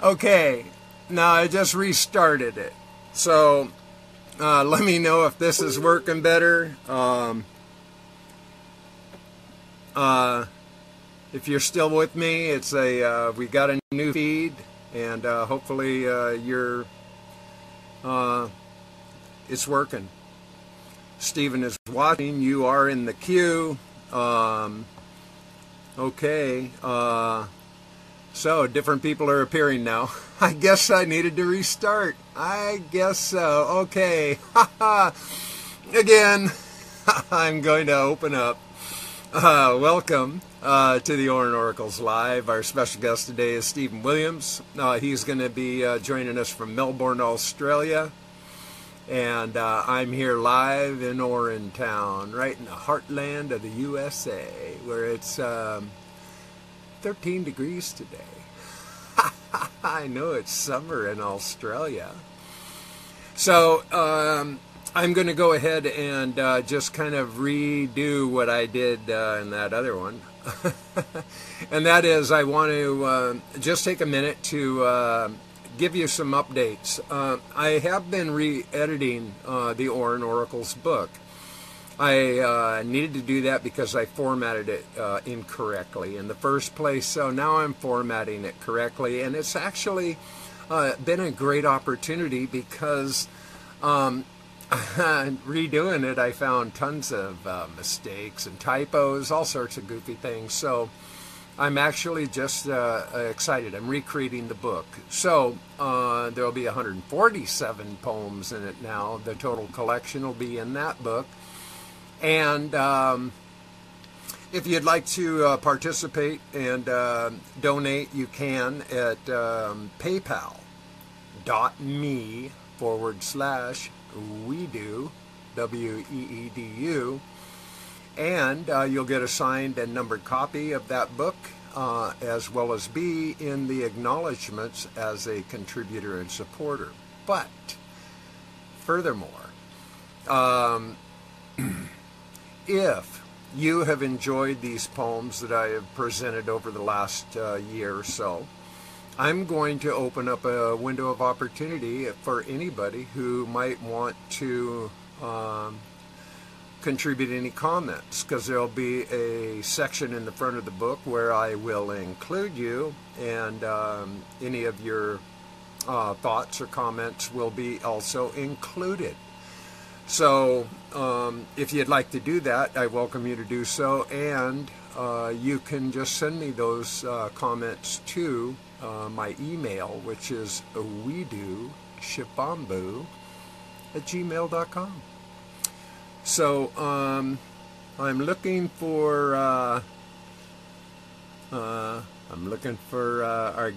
Okay, now I just restarted it. So let me know if this is working better. If you're still with me, it's we got a new feed, and hopefully it's working. Stephen is watching. You are in the queue. Okay. So different people are appearing now. I guess I needed to restart. I guess so. Okay. Again, I'm going to open up. Welcome to the ORIN Oracles Live. Our special guest today is Stephen Williams. He's going to be joining us from Melbourne, Australia. And I'm here live in Orin Town, right in the heartland of the USA, where it's 13 degrees today. I know it's summer in Australia. So I'm going to go ahead and just kind of redo what I did in that other one. And that is, I want to just take a minute to give you some updates. I have been re-editing the ORIN Oracles book. I needed to do that because I formatted it incorrectly in the first place, so now I'm formatting it correctly, and it's actually been a great opportunity because redoing it, I found tons of mistakes and typos, all sorts of goofy things, so I'm actually just excited. I'm recreating the book. So there will be 147 poems in it now. The total collection will be in that book. And if you'd like to participate and donate, you can at paypal.me/Weedu, W-E-E-D-U. And you'll get a signed and numbered copy of that book, as well as be in the acknowledgments as a contributor and supporter. But, furthermore, if you have enjoyed these poems that I have presented over the last year or so, I'm going to open up a window of opportunity for anybody who might want to contribute any comments, because there'll be a section in the front of the book where I will include you, and any of your thoughts or comments will be also included. So if you'd like to do that, I welcome you to do so, and you can just send me those comments to my email, which is Weedu Shivambu @gmail.com. So I'm looking for our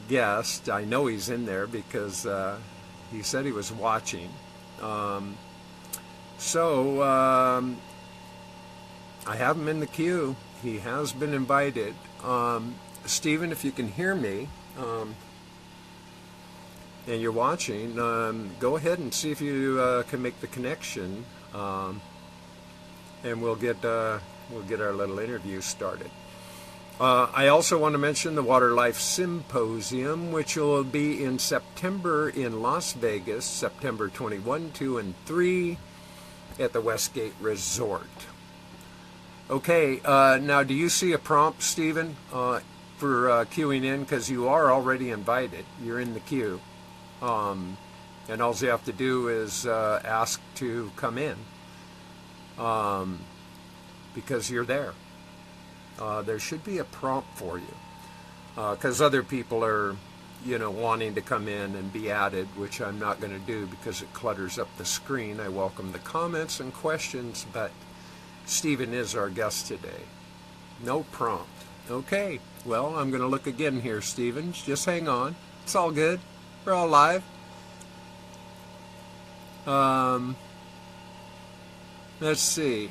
guest. I know he's in there because he said he was watching. So I have him in the queue. He has been invited. Stephen, if you can hear me and you're watching, go ahead and see if you can make the connection. And we'll get our little interview started. I also want to mention the Water Life Symposium, which will be in September in Las Vegas, September 21, 2, and 3 at the Westgate Resort. Okay, now do you see a prompt, Stephen, for queuing in? Because you are already invited. You're in the queue. And all you have to do is ask to come in. Because you're there. There should be a prompt for you, because other people are, wanting to come in and be added, which I'm not going to do because it clutters up the screen. I welcome the comments and questions, but Stephen is our guest today. No prompt. Okay, well, I'm going to look again here, Stephen. Just hang on. It's all good. We're all live. Let's see.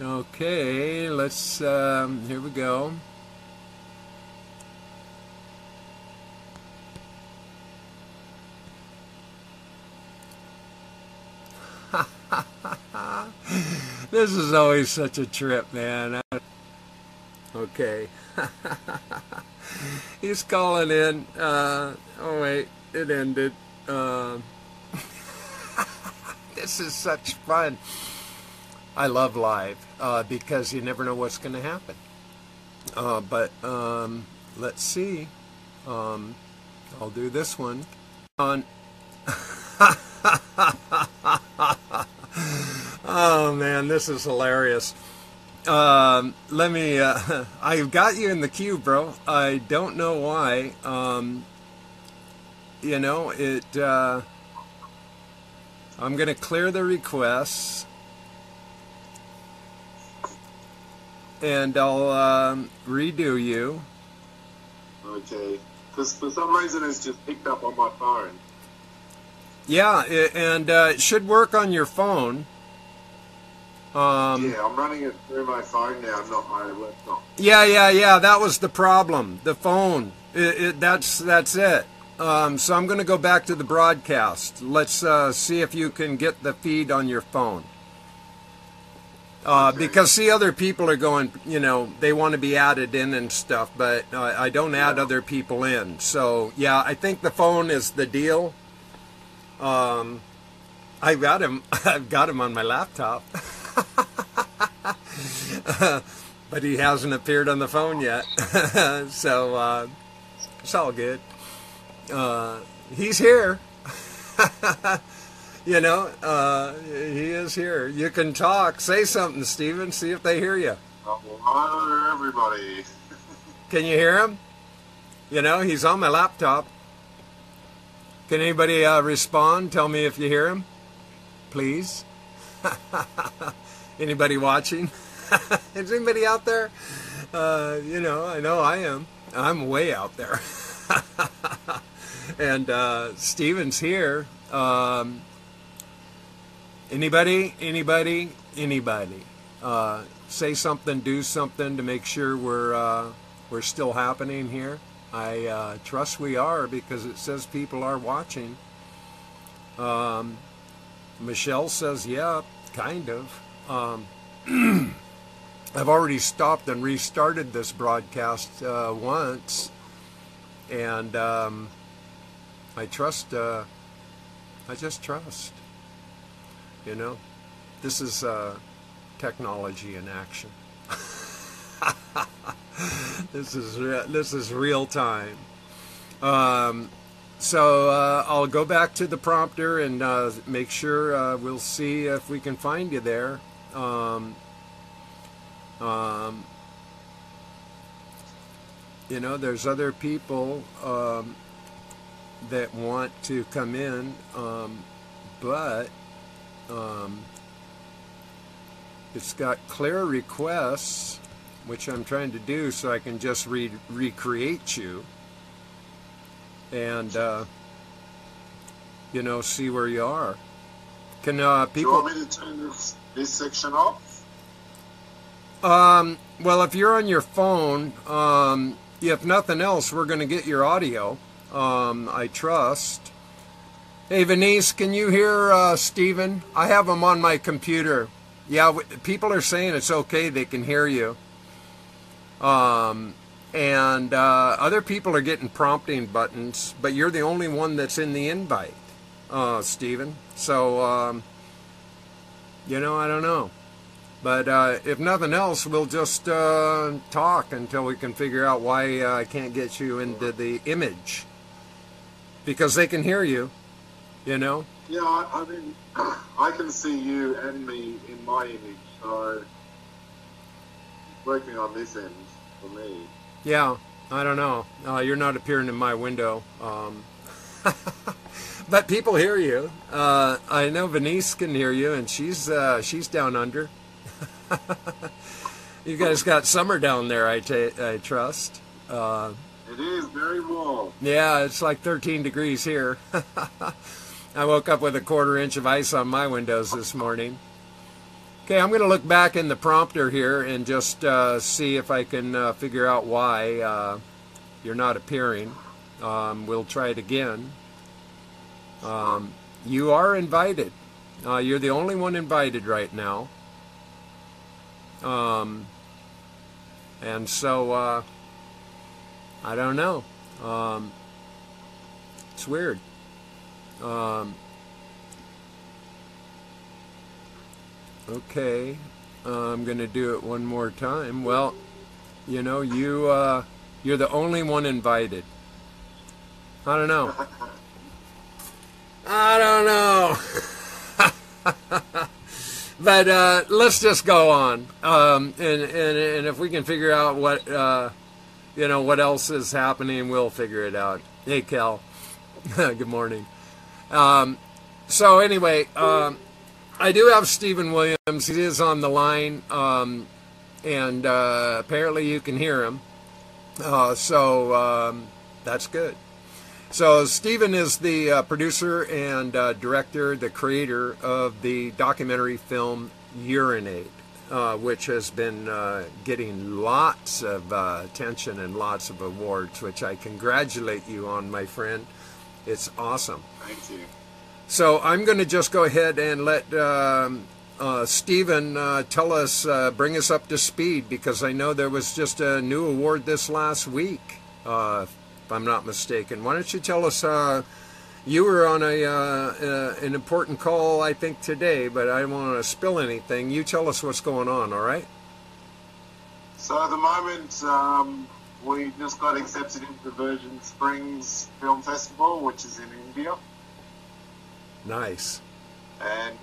Okay, let's, here we go. This is always such a trip, man. Okay. He's calling in. Oh, wait. It ended. This is such fun. I love live because you never know what's going to happen. But let's see. I'll do this one. On. Oh man, this is hilarious. Let me. I've got you in the queue, bro. I don't know why. You know it. I'm gonna clear the requests, and I'll redo you. Okay. Because for some reason it's just picked up on my phone. Yeah, and it should work on your phone. Yeah, I'm running it through my phone now, not my laptop. Yeah. That was the problem. The phone. That's it. So I'm going to go back to the broadcast. Let's see if you can get the feed on your phone. Okay. Because see, other people are going, you know, they want to be added in and stuff, but I don't add other people in. So yeah, I think the phone is the deal. I've got him on my laptop. But he hasn't appeared on the phone yet. So it's all good. He's here. You know, he is here. You can talk. Say something, Stephen. See if they hear you. Hello, everybody. Can you hear him? You know, he's on my laptop. Can anybody respond? Tell me if you hear him, please. Anybody watching? Is anybody out there? You know I am. I'm way out there. And Steven's here. Anybody? Say something, do something to make sure we're still happening here. I trust we are because it says people are watching. Michelle says, yeah, kind of. I've already stopped and restarted this broadcast once, and I trust. I just trust. You know, this is technology in action. This is real time. So I'll go back to the prompter and make sure we'll see if we can find you there. You know, there's other people that want to come in, but it's got clear requests, which I'm trying to do so I can just recreate you and you know, see where you are. Can people? Do you want me to turn this section off? Well, if you're on your phone, if nothing else, we're going to get your audio. I trust. Hey, Venice, can you hear Stephen? I have him on my computer. Yeah, people are saying it's okay. They can hear you. And other people are getting prompting buttons, but you're the only one that's in the invite, Stephen. So, you know, I don't know. But if nothing else, we'll just talk until we can figure out why I can't get you into the image. Because they can hear you, you know? Yeah, I mean, I can see you and me in my image, so it's working on this end for me. Yeah, I don't know. You're not appearing in my window. But people hear you. I know Venice can hear you, and she's down under. You guys got summer down there, I trust. It is very warm. Yeah, it's like 13 degrees here. I woke up with a 1/4 inch of ice on my windows this morning. Okay, I'm going to look back in the prompter here and just see if I can figure out why you're not appearing. We'll try it again. You are invited. You're the only one invited right now. And so, I don't know. It's weird. Okay, I'm going to do it one more time. Well, you know, you're the only one invited. I don't know. I don't know. But let's just go on. And if we can figure out what, you know, what else is happening, we'll figure it out. Hey, Cal. Good morning. So anyway, I do have Stephen Williams. He is on the line, and apparently you can hear him. So that's good. So Stephen is the producer and director, the creator of the documentary film Urinate, which has been getting lots of attention and lots of awards, which I congratulate you on, my friend. It's awesome. Thank you. So I'm going to just go ahead and let Stephen tell us, bring us up to speed, because I know there was just a new award this last week, if I'm not mistaken. Why don't you tell us, you were on an important call, I think, today, but I don't want to spill anything. You tell us what's going on, all right? So at the moment, we just got accepted into the Virgin Springs Film Festival, which is in India. Nice. And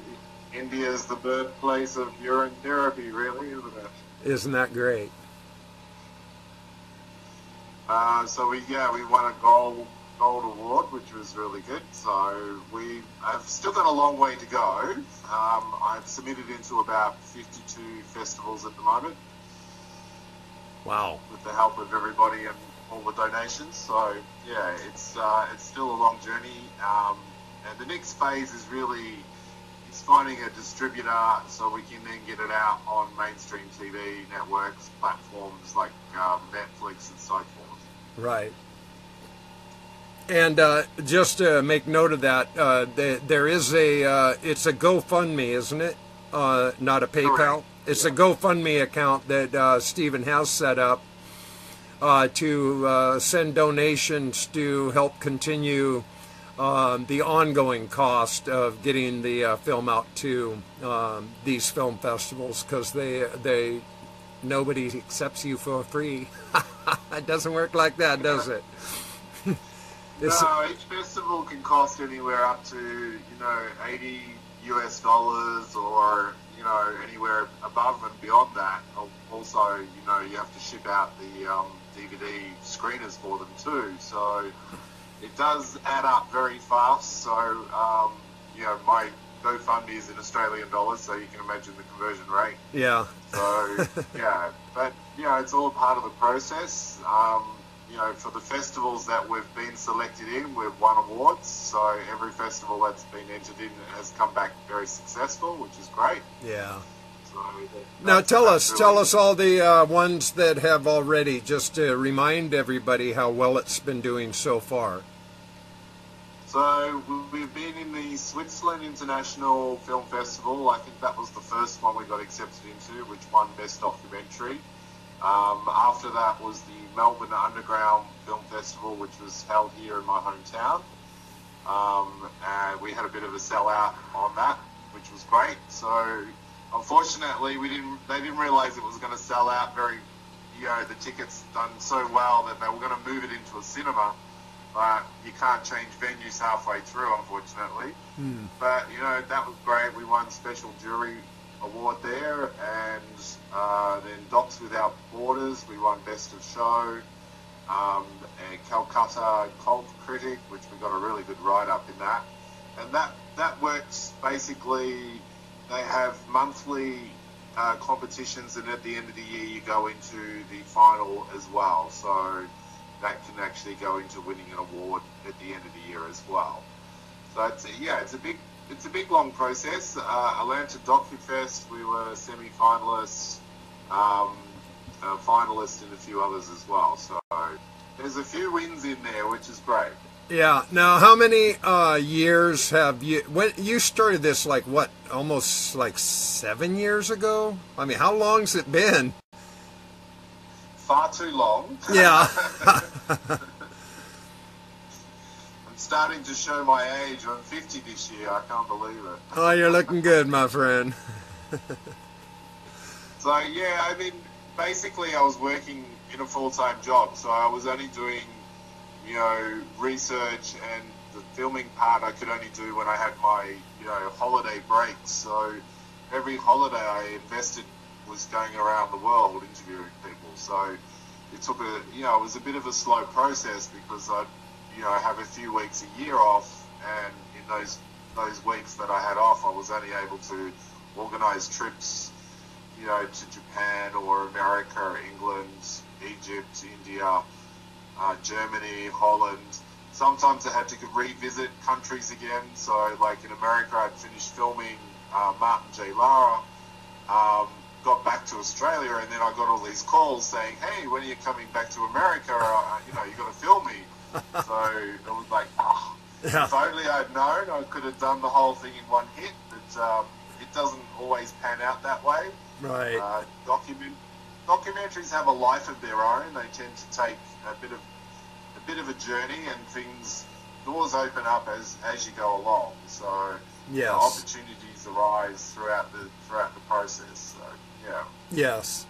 India is the birthplace of urine therapy, really, isn't it? Isn't that great? So we won a gold award, which was really good. So we have still got a long way to go. I've submitted into about 52 festivals at the moment. Wow. With the help of everybody and all the donations. So yeah, it's still a long journey. And the next phase is really finding a distributor so we can then get it out on mainstream TV networks, platforms like Netflix and so forth. Right. And just to make note of that, there is it's a GoFundMe, isn't it? Not a PayPal. Correct. It's a GoFundMe account that Stephen has set up to send donations to help continue the ongoing cost of getting the film out to these film festivals, because nobody accepts you for free. It doesn't work like that, does it? No, each festival can cost anywhere up to, $80 US or, anywhere above and beyond that. Also, you have to ship out the DVD screeners for them too. So it does add up very fast. So, my GoFundMe is in Australian dollars, so you can imagine the conversion rate. Yeah. So, yeah. But, it's all part of the process. For the festivals that we've been selected in, we've won awards. So every festival that's been entered in has come back very successful, which is great. Yeah. So now tell us all the ones that have already, just to remind everybody how well it's been doing so far. So we've been in the Switzerland International Film Festival. I think that was the first one we got accepted into, which won Best Documentary. After that was the Melbourne Underground Film Festival, which was held here in my hometown. And we had a bit of a sellout on that, which was great. So unfortunately, they didn't realise it was going to sell out the tickets done so well that they were going to move it into a cinema. But you can't change venues halfway through, unfortunately. But, that was great. We won Special Jury Award there, and then Docs Without Borders, we won Best of Show, and Calcutta Cult Critic, which we got a really good write-up in that. And that works basically, they have monthly competitions, and at the end of the year you go into the final as well, so that can actually go into winning an award at the end of the year as well. So it's a big long process. Atlanta DocuFest, we were semi-finalists, finalists, and a few others as well. So there's a few wins in there, which is great. Yeah. Now, how many years have you? When you started this, like what? Almost like 7 years ago. I mean, how long's it been? Far too long. Yeah. I'm starting to show my age. I'm 50 this year. I can't believe it. Oh, you're looking good, my friend. So yeah, I mean, basically, I was working in a full-time job, so I was only doing, research, and the filming part I could only do when I had my, holiday breaks. So every holiday I invested was going around the world interviewing people. So it took it was a bit of a slow process because I'd, have a few weeks a year off, and in those weeks that I had off, I was only able to organise trips, to Japan or America, England, Egypt, India, Germany, Holland. Sometimes I had to revisit countries again. So, like in America, I'd finished filming Martin J. Lara, got back to Australia, and then I got all these calls saying, "Hey, when are you coming back to America? You got to film me." So it was like, if only I'd known, I could have done the whole thing in one hit. But it doesn't always pan out that way. Right. Documentaries have a life of their own. They tend to take a bit of a journey, and doors open up as you go along. So yes, opportunities arise throughout the process. So yeah. Yes.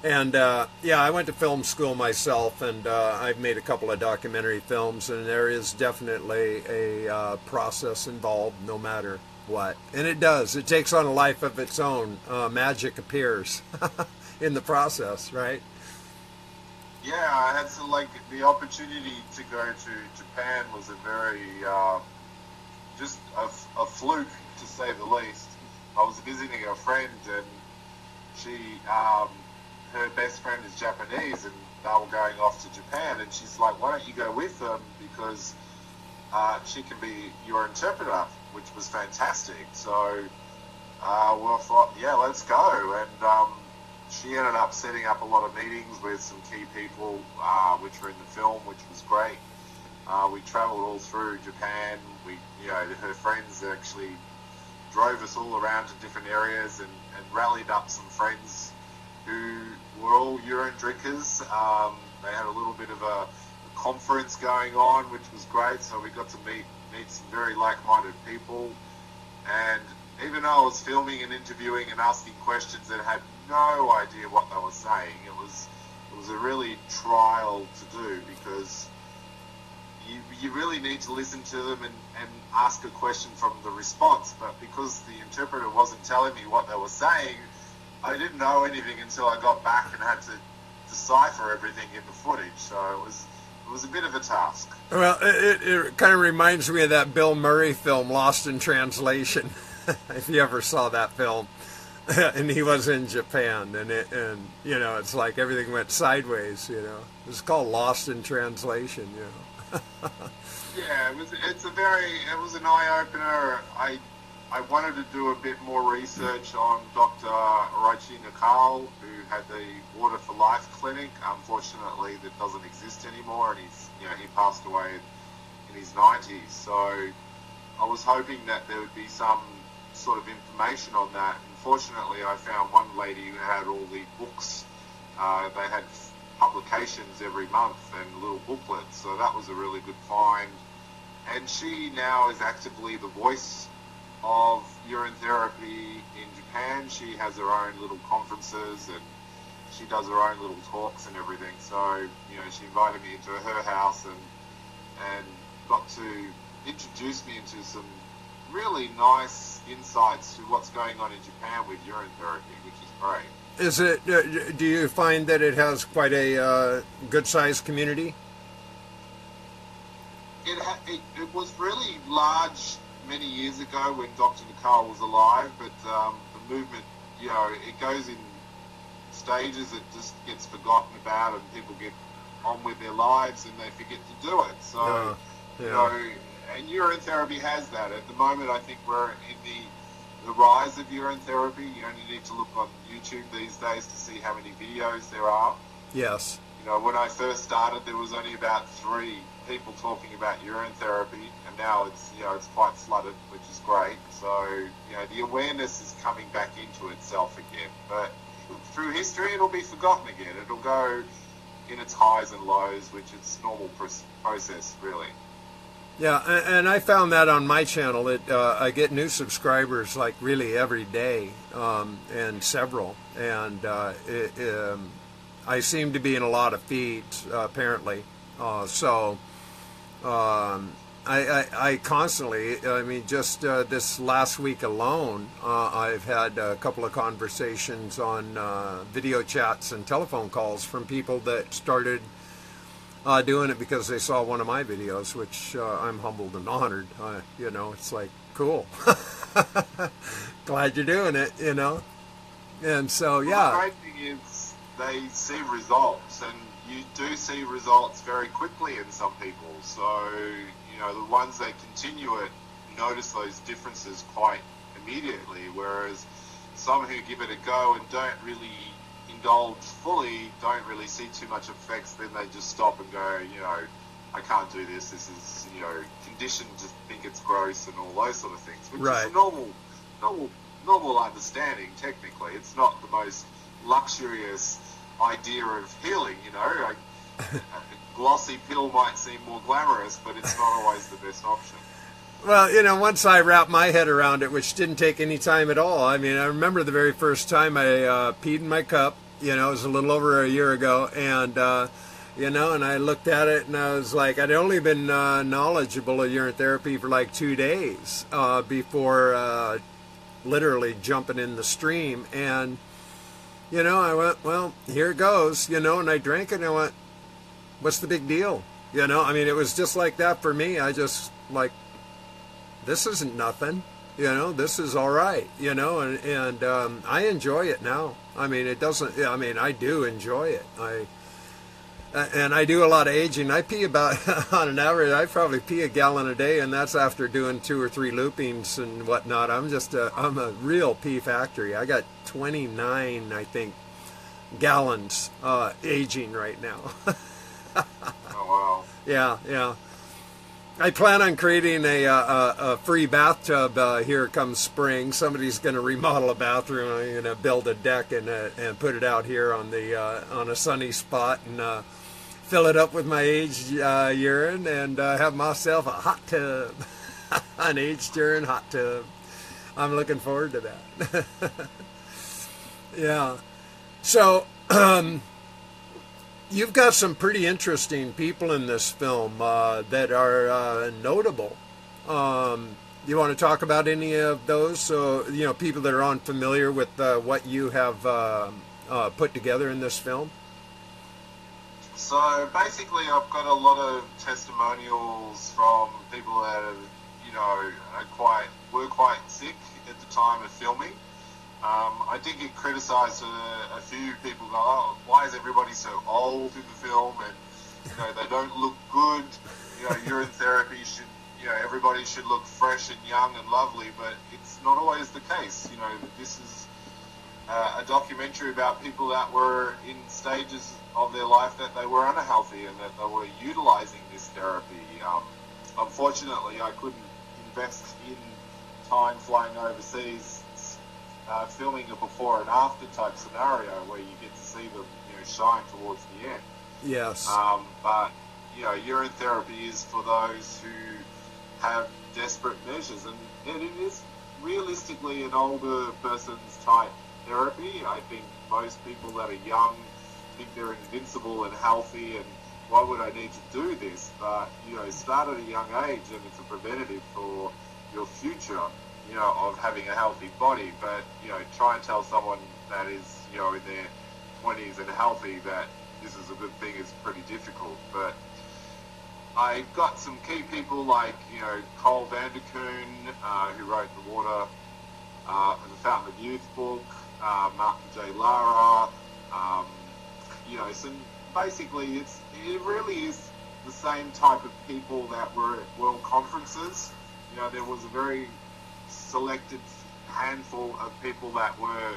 And I went to film school myself, and I've made a couple of documentary films, and there is definitely a process involved, no matter what. And it does. It takes on a life of its own. Magic appears in the process, right? Yeah, I had the opportunity to go to Japan was a very just a fluke, to say the least. I was visiting a friend, and she her best friend is Japanese, and they were going off to Japan, and she's like, "Why don't you go with them? Because she can be your interpreter," which was fantastic. So I thought, yeah, let's go. And she ended up setting up a lot of meetings with some key people, which were in the film, which was great. We travelled all through Japan. Her friends actually drove us all around to different areas, and rallied up some friends who were all urine drinkers. They had a little bit of a conference going on, which was great. So we got to meet some very like-minded people. And even though I was filming and interviewing and asking questions and had no idea what they were saying, it was a really trial to do, because you really need to listen to them and ask a question from the response. But because the interpreter wasn't telling me what they were saying, I didn't know anything until I got back and had to decipher everything in the footage. So it was a bit of a task. Well, it kind of reminds me of that Bill Murray film, Lost in Translation, if you ever saw that film. And he was in Japan, and it's like everything went sideways. It's called Lost in Translation. Yeah, it was an eye opener. I wanted to do a bit more research on Dr. Orochi Nakal, who had the Water for Life clinic. Unfortunately, that doesn't exist anymore, and he passed away in his 90s. So I was hoping that there would be some sort of information on that. Unfortunately, I found one lady who had all the books. They had publications every month and little booklets, so that was a really good find. And she now is actively the voice of urine therapy in Japan. She has her own little conferences, and she does her own little talks and everything. So, she invited me into her house and got to introduce me into some really nice insights to what's going on in Japan with urine therapy, which is great. Is it? Do you find that it has quite a good-sized community? It was really large many years ago when Dr. Nakal was alive, but the movement, it goes in stages. It just gets forgotten about, and people get on with their lives and they forget to do it. So, and urine therapy has that. At the moment, I think we're in the rise of urine therapy. You only need to look on YouTube these days to see how many videos there are. Yes. When I first started, there was only about 3 people talking about urine therapy, and now it's, you know, it's quite flooded, which is great. So, you know, the awareness is coming back into itself again. But through history, it'll be forgotten again. It'll go in its highs and lows, which is normal process, really. Yeah, and I found that on my channel that I get new subscribers like really every day, and several, and I seem to be in a lot of feeds apparently. So I constantly, I mean, just this last week alone, I've had a couple of conversations on video chats and telephone calls from people that started doing it because they saw one of my videos, which I'm humbled and honored. You know, it's like, cool. Glad you're doing it, you know. And so, yeah. Well, the great thing is they see results, and you do see results very quickly in some people. So, you know, the ones that continue it notice those differences quite immediately, whereas some who give it a go and don't really indulge fully, don't really see too much effects, then they just stop and go, you know, I can't do this, this is, you know, conditioned to think it's gross and all those sort of things, which is a normal understanding. Technically, it's not the most luxurious idea of healing, you know. A glossy pill might seem more glamorous, but it's not always the best option. Well, you know, once I wrapped my head around it, which didn't take any time at all. I mean, I remember the very first time I peed in my cup. You know, it was a little over a year ago, and you know, and I looked at it and I was like, I'd only been knowledgeable of urine therapy for like 2 days before literally jumping in the stream. And you know, I went, well, here it goes, you know, and I drank it and I went, what's the big deal? You know, I mean, it was just like that for me. I just like, this isn't nothing, you know, this is all right, you know, and I enjoy it now. I mean, it doesn't, I mean, I do enjoy it. And I do a lot of aging. I pee about, on an average, I probably pee a gallon a day, and that's after doing 2 or 3 loopings and whatnot. I'm just I'm a real pee factory. I got 29, I think, gallons aging right now. Oh, wow. Yeah, yeah. I plan on creating a free bathtub here come spring. Somebody's going to remodel a bathroom. I'm going to build a deck and put it out here on the on a sunny spot and fill it up with my aged urine and have myself a hot tub, an aged urine hot tub. I'm looking forward to that. Yeah. So. You've got some pretty interesting people in this film that are notable. You want to talk about any of those? So, you know, people that are unfamiliar with what you have put together in this film? So basically, I've got a lot of testimonials from people that have, you know, were quite sick at the time of filming. I did get criticised. A few people go, oh, why is everybody so old in the film? And, you know, they don't look good. You know, urine therapy should, you know, everybody should look fresh and young and lovely, but it's not always the case. You know, this is a documentary about people that were in stages of their life that they were unhealthy and that they were utilising this therapy. Unfortunately, I couldn't invest in time flying overseas filming a before and after type scenario where you get to see them, you know, shine towards the end. Yes. But, you know, urine therapy is for those who have desperate measures, and it is realistically an older person's type therapy. I think most people that are young think they're invincible and healthy, and why would I need to do this? But, you know, start at a young age, and it's a preventative for your future, you know, of having a healthy body. But, you know, try and tell someone that is, you know, in their 20s and healthy that this is a good thing is pretty difficult. But I got some key people like, you know, Cole Vanderkoon, who wrote the Water, the Fountain of Youth book, Martin J. Lara, you know, some, basically it really is the same type of people that were at world conferences. You know, there was a very selected handful of people that were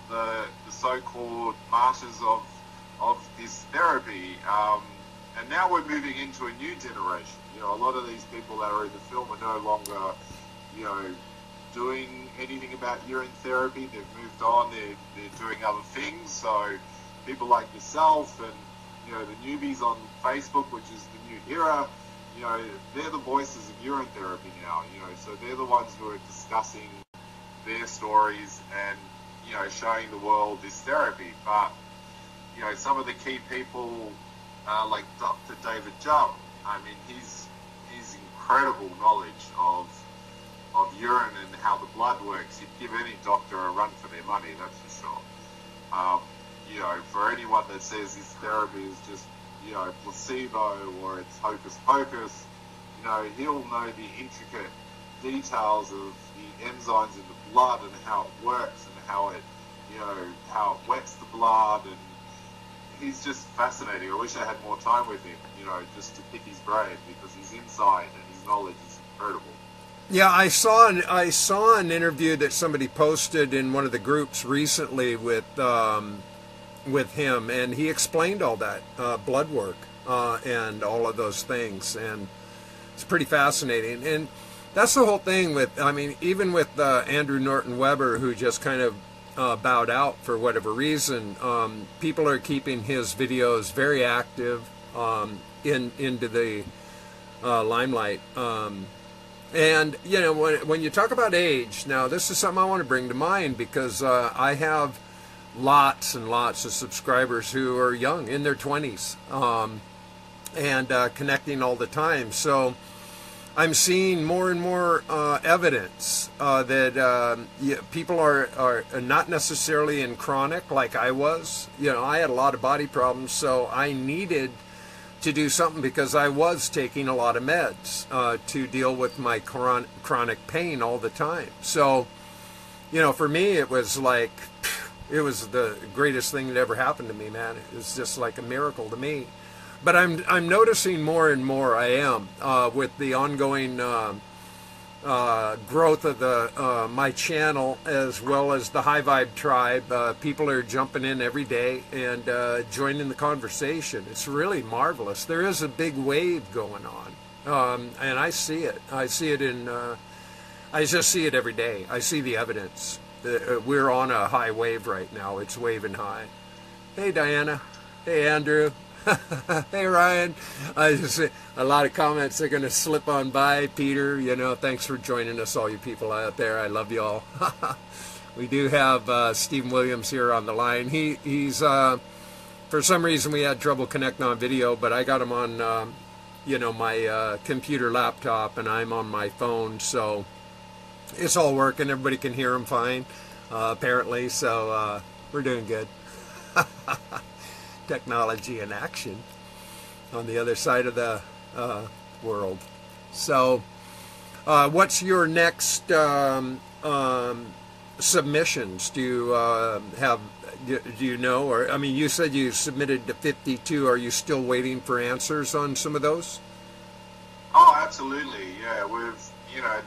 the so-called martyrs of this therapy. And now we're moving into a new generation. You know, a lot of these people that are in the film are no longer, you know, doing anything about urine therapy. They've moved on. They're doing other things. So people like yourself and, you know, the newbies on Facebook, which is the new era, you know, they're the voices of urine therapy now, you know, so they're the ones who are discussing their stories and, you know, showing the world this therapy. But, you know, some of the key people, like Dr. David Jump, I mean, he's incredible knowledge of urine and how the blood works. You'd give any doctor a run for their money, that's for sure. You know, for anyone that says this therapy is just, you know, placebo or it's hocus pocus, you know, he'll know the intricate details of the enzymes in the blood and how it works and how it, you know, how it wets the blood, and he's just fascinating. I wish I had more time with him, you know, just to pick his brain, because his insight and his knowledge is incredible. Yeah, I saw an interview that somebody posted in one of the groups recently with him, and he explained all that blood work and all of those things, and it's pretty fascinating. And that's the whole thing with, I mean, even with Andrew Norton Weber, who just kind of bowed out for whatever reason, people are keeping his videos very active into the limelight. And, you know, when you talk about age, now this is something I want to bring to mind, because I have lots and lots of subscribers who are young, in their 20s, and connecting all the time. So I'm seeing more and more evidence that people are not necessarily in chronic like I was. You know, I had a lot of body problems, so I needed to do something, because I was taking a lot of meds to deal with my chronic pain all the time. So, you know, for me, it was like, it was the greatest thing that ever happened to me, man. It was just like a miracle to me. But I'm noticing more and more, I am, with the ongoing growth of my channel, as well as the High Vibe Tribe. People are jumping in every day and joining the conversation. It's really marvelous. There is a big wave going on, and I see it. I see it I just see it every day. I see the evidence. We're on a high wave right now. It's waving high. Hey, Diana. Hey, Andrew. Hey, Ryan. A lot of comments are going to slip on by. Peter, you know, thanks for joining us, all you people out there. I love you all. We do have Stephen Williams here on the line. He's for some reason we had trouble connecting on video, but I got him on, you know, my computer laptop, and I'm on my phone, so it's all working. Everybody can hear him fine, apparently, so we're doing good. Technology in action on the other side of the world. So what's your next submissions? Do you know, or I mean, you said you submitted to 52. Are you still waiting for answers on some of those? Oh, absolutely. Yeah, you know,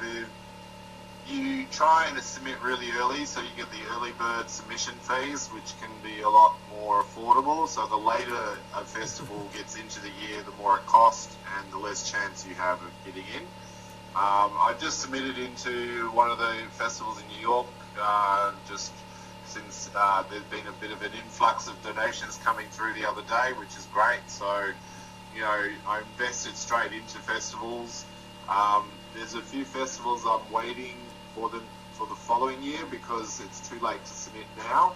you try and submit really early, so you get the early bird submission phase, which can be a lot more affordable. So the later a festival gets into the year, the more it costs and the less chance you have of getting in. I just submitted into one of the festivals in New York, just since there's been a bit of an influx of donations coming through the other day, which is great. So, you know, I invested straight into festivals. There's a few festivals I'm waiting for the following year, because it's too late to submit now.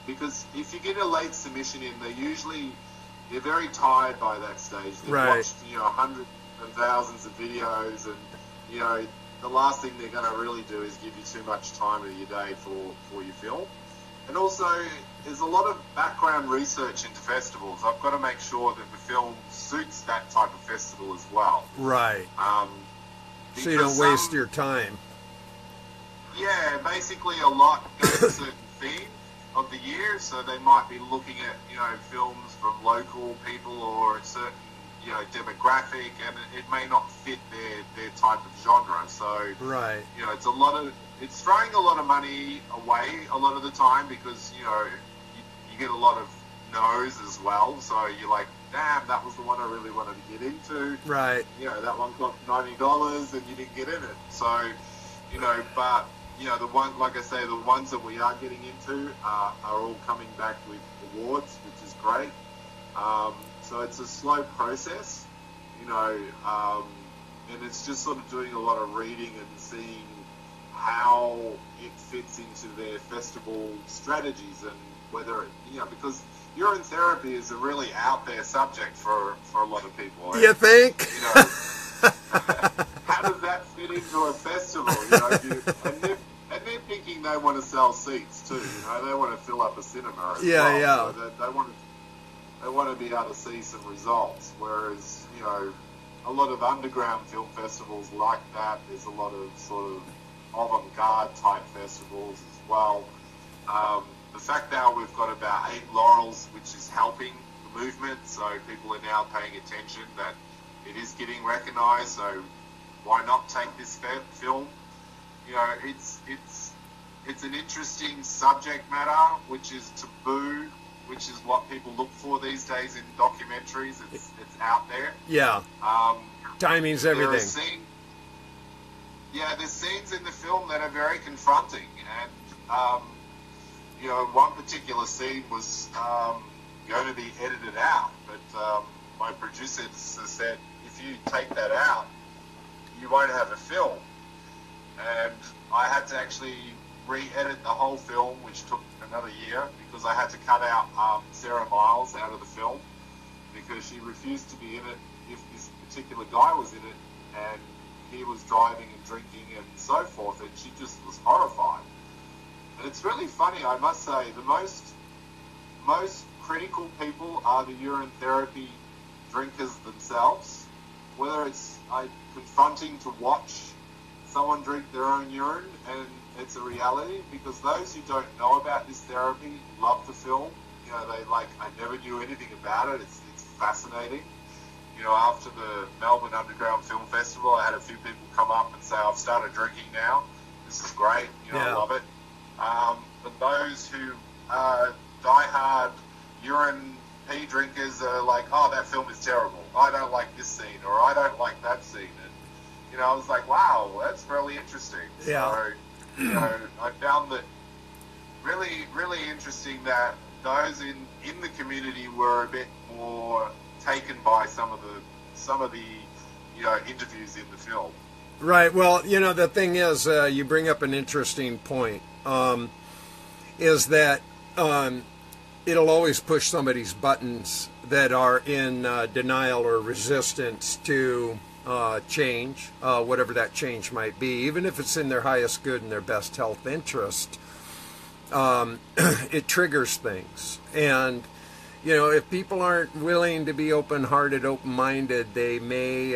Because if you get a late submission in, they're very tired by that stage. They've watched, you know, hundreds and thousands of videos, and, you know, the last thing they're going to really do is give you too much time of your day for your film. And also, there's a lot of background research into festivals. I've got to make sure that the film suits that type of festival as well. Right. So you don't waste your time. Yeah, basically a lot goes to a certain theme of the year, so they might be looking at, you know, films from local people or a certain, you know, demographic, and it may not fit their type of genre. So, right. You know, it's throwing a lot of money away a lot of the time, because, you know, you get a lot of knows as well. So you're like, damn, that was the one I really wanted to get into. Right. You know, that one got $90 and you didn't get in it. So, you know, but, you know, the one, like I say, the ones that we are getting into are all coming back with awards, which is great. So it's a slow process, you know, and it's just sort of doing a lot of reading and seeing how it fits into their festival strategies and whether it, you know, because urine therapy is a really out there subject for a lot of people. You think? You know, how does that fit into a festival? You know, and they're thinking they want to sell seats too. You know, they want to fill up a cinema as well. Yeah. So they want to be able to see some results. Whereas, you know, a lot of underground film festivals like that. There's a lot of sort of avant-garde type festivals as well. The fact that we've got about 8 laurels, which is helping the movement, so people are now paying attention that it is getting recognised. So why not take this film? You know, it's an interesting subject matter, which is taboo, which is what people look for these days in documentaries. It's out there. Yeah. Timing's everything. There's scenes in the film that are very confronting, and you know, one particular scene was going to be edited out, but my producer said, if you take that out, you won't have a film. And I had to actually re-edit the whole film, which took another year, because I had to cut out Sarah Miles out of the film, because she refused to be in it if this particular guy was in it, and he was driving and drinking and so forth, and she just was horrified. And it's really funny, I must say, the most critical people are the urine therapy drinkers themselves. Whether it's confronting to watch someone drink their own urine, and it's a reality, because those who don't know about this therapy love the film. You know, they like, I never knew anything about it. It's fascinating. You know, after the Melbourne Underground Film Festival, I had a few people come up and say, I've started drinking now. This is great. You know, I love it. But those who are diehard urine pee drinkers are like, oh, that film is terrible. I don't like this scene, or I don't like that scene. And, you know, I was like, wow, that's really interesting. Yeah. So, you know, I found that really, really interesting that those in the community were a bit more taken by some of the you know, interviews in the film. Right. Well, you know, the thing is, you bring up an interesting point, is that it'll always push somebody's buttons that are in denial or resistance to change, whatever that change might be, even if it's in their highest good and their best health interest. It triggers things. And, you know, if people aren't willing to be open-hearted, open-minded, they may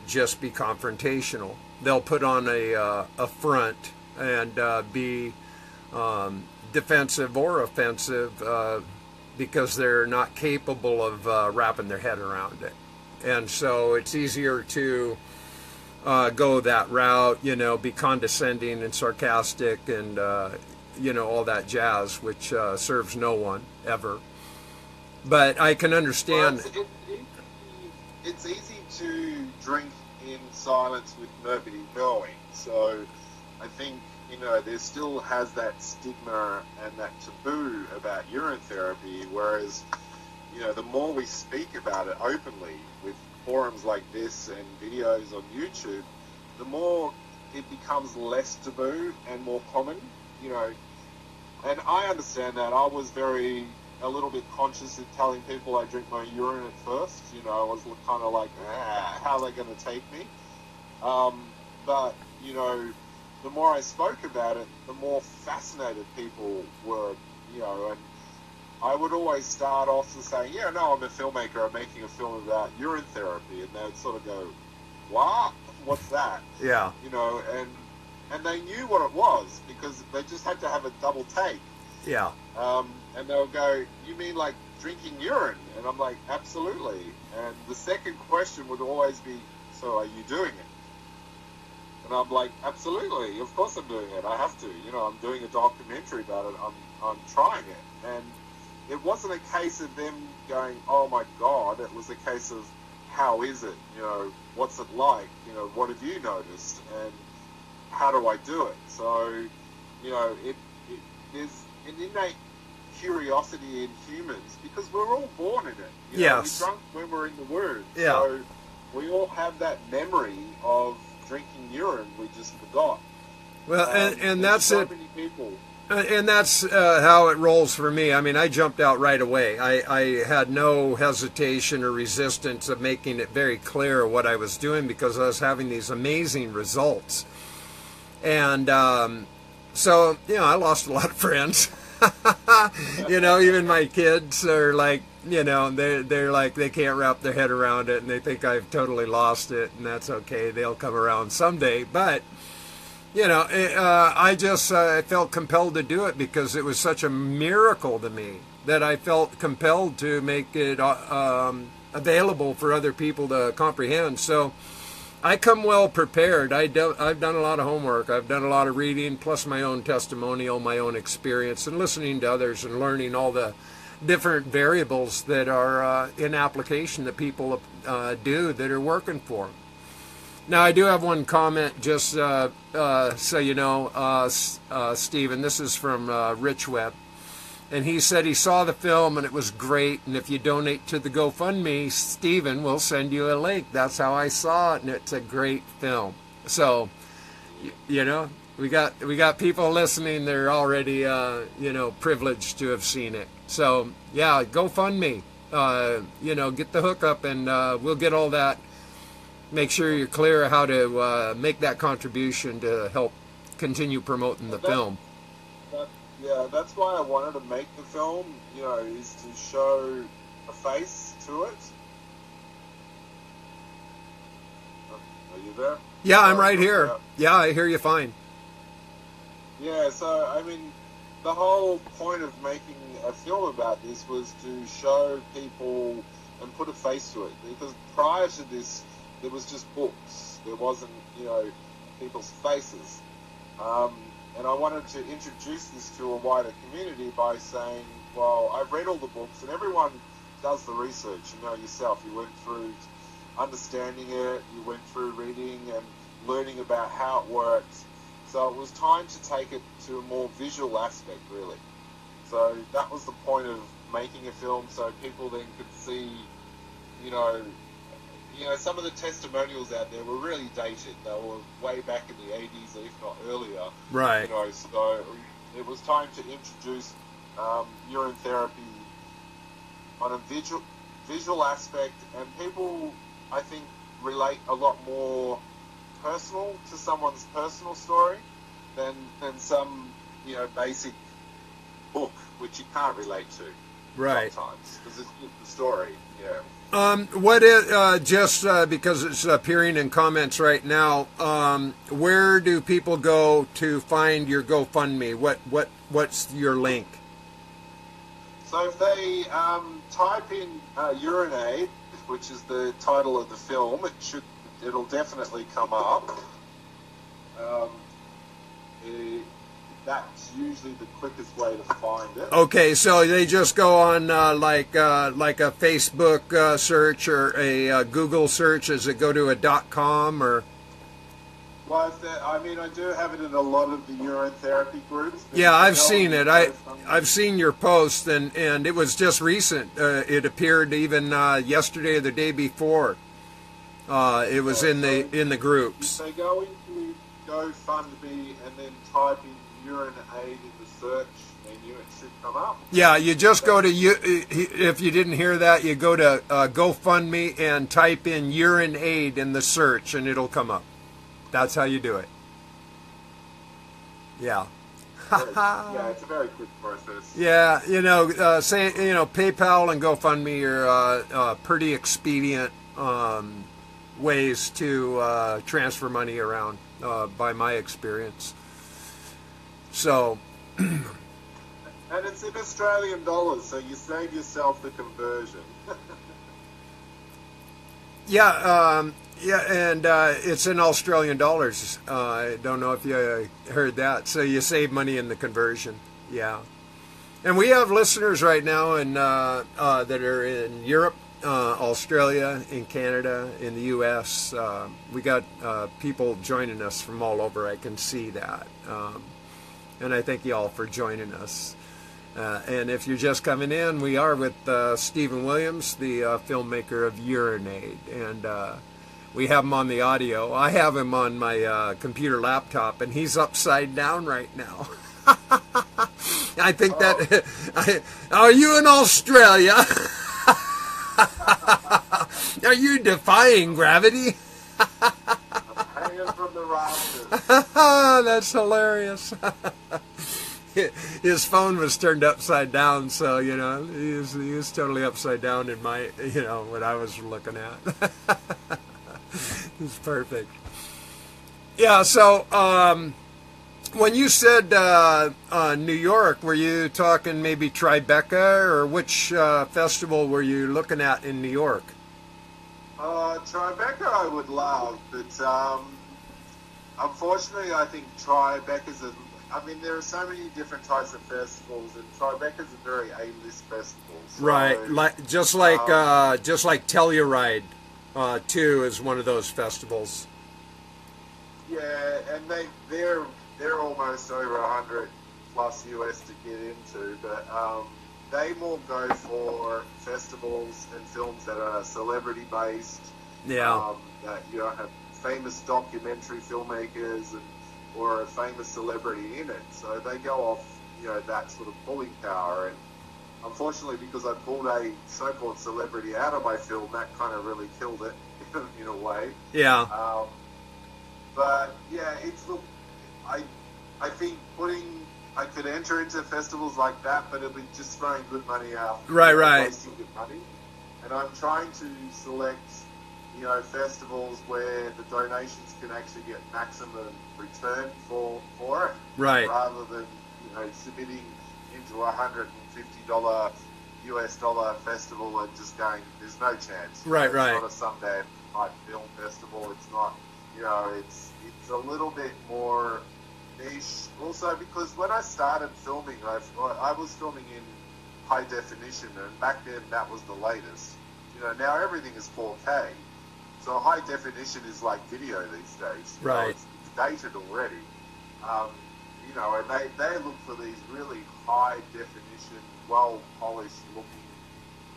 just be confrontational. They'll put on a front and be defensive or offensive because they're not capable of wrapping their head around it. And so it's easier to go that route, you know, be condescending and sarcastic and, you know, all that jazz, which serves no one, ever. But I can understand. Well, it's easy to drink in silence with nobody knowing. So I think, you know, there still has that stigma and that taboo about urine therapy, whereas, you know, the more we speak about it openly with forums like this and videos on YouTube, the more it becomes less taboo and more common, you know. And I understand that. I was a little bit conscious of telling people I drink my urine at first. You know, I was kind of like, how are they going to take me? But, you know, the more I spoke about it, the more fascinated people were, you know, and I would always start off to say, yeah, no, I'm a filmmaker, I'm making a film about urine therapy, and they'd sort of go, what? What's that? Yeah. You know, and they knew what it was, because they just had to have a double take. Yeah. And they'll go, you mean like drinking urine? And I'm like, absolutely. And the second question would always be, so are you doing it? And I'm like, absolutely, of course I'm doing it. I have to. You know, I'm doing a documentary about it. I'm trying it. And it wasn't a case of them going, oh my God, it was a case of, how is it? You know, what's it like? You know, what have you noticed? And how do I do it? So, you know, there's an innate curiosity in humans because we're all born in it. You know, we drunk when we're in the womb. Yeah. So we all have that memory of drinking urine we just forgot. Well, and that's so it. Many people. And that's how it rolls for me. I mean, I jumped out right away. I had no hesitation or resistance of making it very clear what I was doing because I was having these amazing results. And so, you know, I lost a lot of friends. You know, even my kids are like, you know, they're like, they can't wrap their head around it and they think I've totally lost it, and that's okay. They'll come around someday. But you know, I just felt compelled to do it because it was such a miracle to me that I felt compelled to make it available for other people to comprehend. So I come well prepared. I've done a lot of homework. I've done a lot of reading, plus my own testimonial, my own experience, and listening to others and learning all the different variables that are in application that people do that are working for them. Now, I do have one comment, just so you know, Stephen. This is from Rich Webb. And he said he saw the film and it was great. And if you donate to the GoFundMe, Stephen will send you a link. That's how I saw it, and it's a great film. So, you know, we got people listening. They're already, you know, privileged to have seen it. So, yeah, GoFundMe. You know, get the hookup, and we'll get all that. Make sure you're clear how to make that contribution to help continue promoting the film. Yeah, that's why I wanted to make the film, you know, is to show a face to it. Are you there? Yeah, I'm right here. Yeah, I hear you fine. Yeah, so, I mean, the whole point of making a film about this was to show people and put a face to it. Because prior to this, there was just books. There wasn't, you know, people's faces. And I wanted to introduce this to a wider community by saying, well, I've read all the books, and everyone does the research, you know, yourself. You went through understanding it, you went through reading and learning about how it works. So it was time to take it to a more visual aspect, really. So that was the point of making a film, so people then could see, you know, some of the testimonials out there were really dated. They were way back in the 80s, if not earlier. Right. You know, so it was time to introduce urine therapy on a visual aspect, and people, I think, relate a lot more personal to someone's personal story than some, you know, basic book which you can't relate to. Right. Sometimes because it's just the story. Yeah. What is, just because it's appearing in comments right now, where do people go to find your GoFundMe? What's your link? So if they type in Urine Aid, which is the title of the film, it'll definitely come up. That's usually the quickest way to find it. Okay, so they just go on like a Facebook search or a Google search. Does it go to a .com or? Well, I mean, I do have it in a lot of the urine therapy groups. Yeah, I've seen it. I've seen your post, and it was just recent. It appeared even yesterday or the day before. It was in the groups. If they go into GoFundMe and then type in Urine Aid in the search menu, it should come up. Yeah, you just go to, if you didn't hear that, you go to GoFundMe and type in Urine Aid in the search, and it'll come up. That's how you do it. Yeah. Yeah, it's a very quick process. Yeah, you know, PayPal and GoFundMe are pretty expedient ways to transfer money around, by my experience. So, and it's in Australian dollars, so you save yourself the conversion. Yeah, and it's in Australian dollars. I don't know if you heard that. So you save money in the conversion. Yeah. And we have listeners right now that are in Europe, Australia, in Canada, in the U.S. We got people joining us from all over. I can see that. And I thank you all for joining us. And if you're just coming in, we are with Stephen Williams, the filmmaker of Urine Aid. And we have him on the audio. I have him on my computer laptop, and he's upside down right now. I think that... Are you in Australia? Are you defying gravity? Hanging from the rafters. That's hilarious. His phone was turned upside down, so, you know, he was totally upside down in my, you know, what I was looking at. It's perfect. Yeah, so when you said New York, were you talking maybe Tribeca, or which festival were you looking at in New York? Tribeca I would love, but unfortunately I think Tribeca's I mean, there are so many different types of festivals, and Tribeca's a very A-list festival. So, right, just like Telluride, too, is one of those festivals. Yeah, and they're almost over 100 plus US to get into, but they more go for festivals and films that are celebrity based. Yeah. That, you know, have famous documentary filmmakers or a famous celebrity in it. So they go off, you know, that sort of pulling power. And unfortunately, because I pulled a so-called celebrity out of my film, that kind of really killed it in a way. Yeah. But yeah, I think I could enter into festivals like that, but it'd be just throwing good money out. Right. Wasting good money. And I'm trying to select, you know, festivals where the donations can actually get maximum return for it. Right. Rather than, you know, submitting into $150 US dollar festival and just going, there's no chance. Right. It's not a Sundance type film festival. It's not, you know, it's a little bit more niche. Also, because when I started filming, I was filming in high definition, and back then that was the latest. You know, now everything is 4K. So high definition is like video these days. You right. know, it's dated already. You know, and they look for these really high definition, well polished looking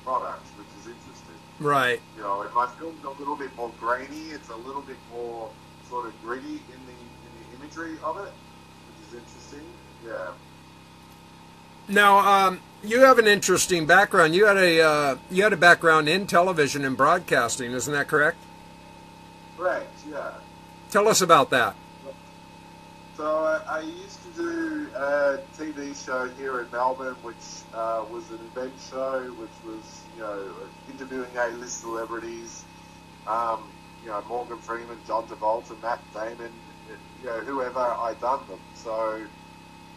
products, which is interesting. Right. You know, and my film's a little bit more grainy. It's a little bit more sort of gritty in the imagery of it, which is interesting. Yeah. Now, you have an interesting background. You had a background in television and broadcasting, isn't that correct? Correct, yeah. Tell us about that. So I used to do a TV show here in Melbourne, which was an event show, which was, you know, interviewing A-list celebrities, you know, Morgan Freeman, John Travolta, Matt Damon, you know, whoever I done them. So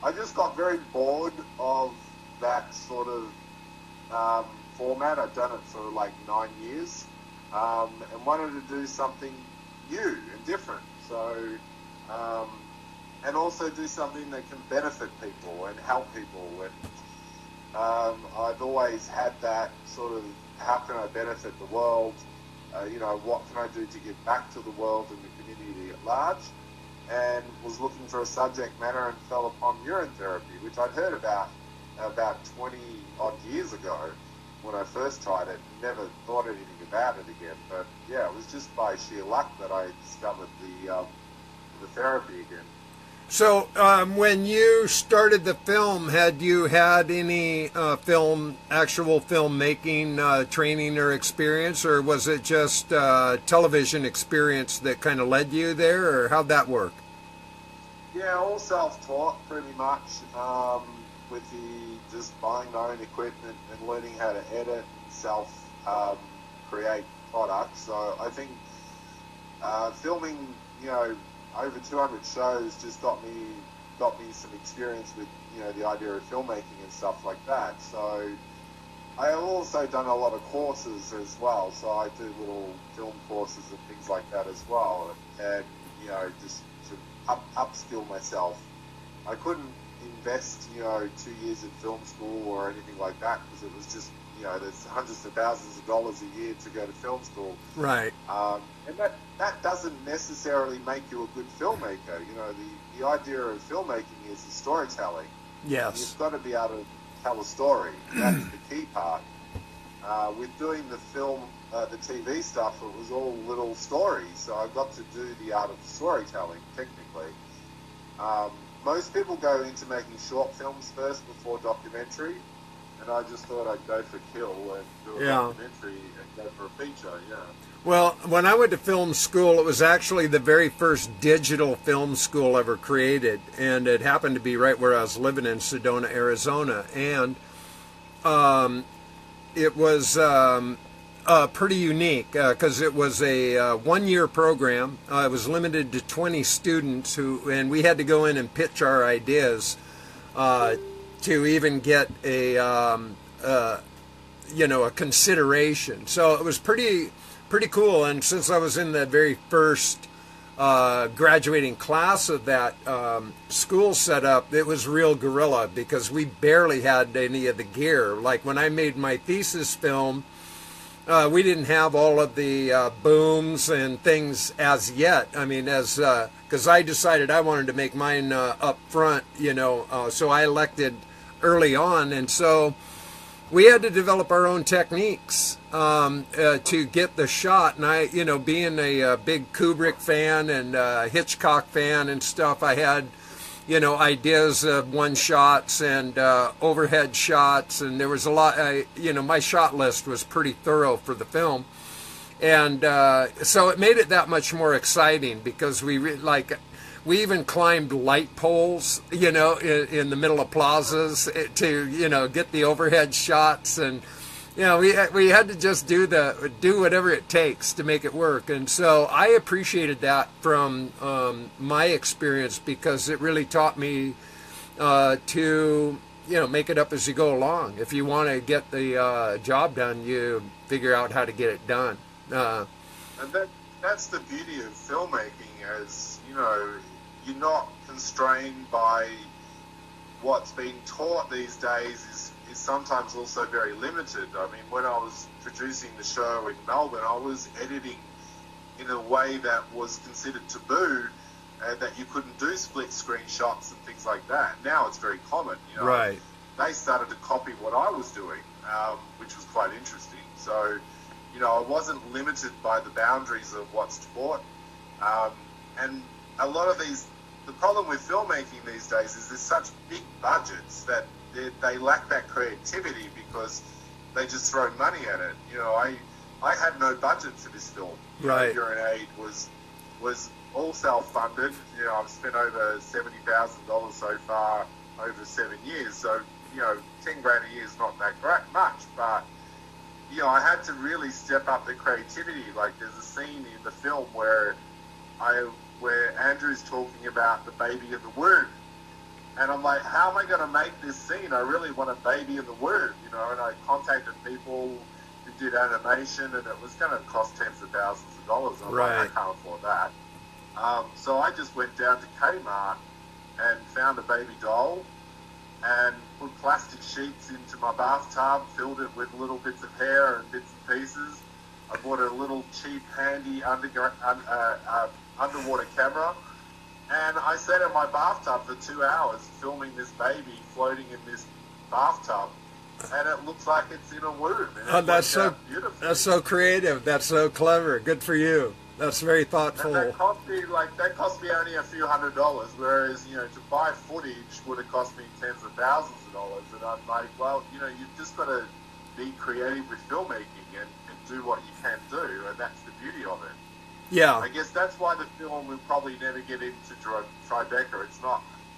I just got very bored of that sort of format. I'd done it for like 9 years, and wanted to do something new and different. So, and also do something that can benefit people and help people. And I've always had that sort of, how can I benefit the world? You know, what can I do to give back to the world and the community at large? And was looking for a subject matter and fell upon urine therapy, which I'd heard about 20 odd years ago when I first tried it. Never thought anything about it again. But yeah, it was just by sheer luck that I discovered the therapy again. So when you started the film, had you had any actual filmmaking training or experience, or was it just television experience that kind of led you there, or how'd that work? Yeah, all self-taught pretty much, with just buying my own equipment and learning how to edit and create products. So I think filming, you know, over 200 shows just got me some experience with, you know, the idea of filmmaking and stuff like that. So I have also done a lot of courses as well. So I do little film courses and things like that as well, and, you know, just to upskill myself. I couldn't invest, 2 years in film school or anything like that, because it was just, there's hundreds of thousands of dollars a year to go to film school. Right. And that doesn't necessarily make you a good filmmaker. The idea of filmmaking is the storytelling. Yes. You've got to be able to tell a story. That's the key part. With doing the film, the TV stuff, it was all little stories, so I got to do the art of storytelling, technically. Most people go into making short films first before documentary, and I just thought I'd go for kill and do a documentary and go for a feature, Well, when I went to film school, it was actually the very first digital film school ever created, and it happened to be right where I was living in Sedona, Arizona, and it was pretty unique because it was a one-year program. It was limited to 20 students and we had to go in and pitch our ideas to even get a consideration. So it was pretty cool. And since I was in the very first graduating class of that school setup, it was real guerrilla because we barely had any of the gear. Like when I made my thesis film, we didn't have all of the booms and things as yet. I mean, because I decided I wanted to make mine up front, so I elected early on, and so we had to develop our own techniques to get the shot. And I, being a big Kubrick fan and Hitchcock fan and stuff, I had, ideas of one shots and overhead shots, and there was a lot. My shot list was pretty thorough for the film, and so it made it that much more exciting because we even climbed light poles, in the middle of plazas to get the overhead shots, and we had to just do whatever it takes to make it work. And so I appreciated that from my experience because it really taught me to make it up as you go along. If you want to get the job done, you figure out how to get it done. And that's the beauty of filmmaking, as you're not constrained by what's being taught these days is sometimes also very limited. I mean, when I was producing the show in Melbourne, I was editing in a way that was considered taboo, that you couldn't do split screen shots and things like that. Now it's very common. Right. They started to copy what I was doing, which was quite interesting. So, I wasn't limited by the boundaries of what's taught. And a lot of the problem with filmmaking these days is there's such big budgets that they lack that creativity because they just throw money at it. I had no budget for this film. Right. Urine Aid was all self-funded. I've spent over $70,000 so far over 7 years. So, $10 grand a year is not that much, but I had to really step up the creativity. Like there's a scene in the film where Andrew's talking about the baby in the womb. And I'm like, how am I going to make this scene? I really want a baby in the womb, and I contacted people who did animation, and it was going to cost tens of thousands of dollars. I'm like, I can't afford that. So I just went down to Kmart and found a baby doll and put plastic sheets into my bathtub, filled it with little bits of hair and bits and pieces. I bought a little cheap, handy underwater camera, and I sat in my bathtub for 2 hours filming this baby floating in this bathtub, and it looks like it's in a womb. Oh, that's so creative. That's so clever. Good for you. That's very thoughtful. And that cost me only a few $100s, whereas to buy footage would have cost me tens of thousands of dollars. And I'm like, well, you've just got to be creative with filmmaking and do what you can do, and that's the beauty of it. Yeah. I guess that's why the film will probably never get into Tribeca.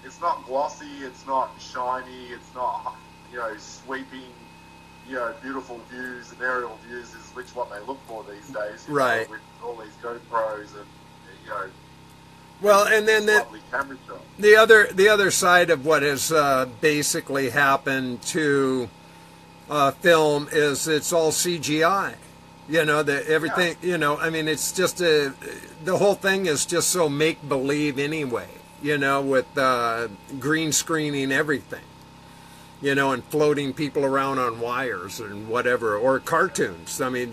It's not glossy, it's not shiny, it's not sweeping, beautiful views and aerial views is what they look for these days. Right. With all these GoPros and Well, and then the other side of what has basically happened to film is it's all CGI. Everything. I mean, it's just the whole thing is just so make believe anyway. you know, with green screening everything, you know, and floating people around on wires and whatever, or cartoons. I mean,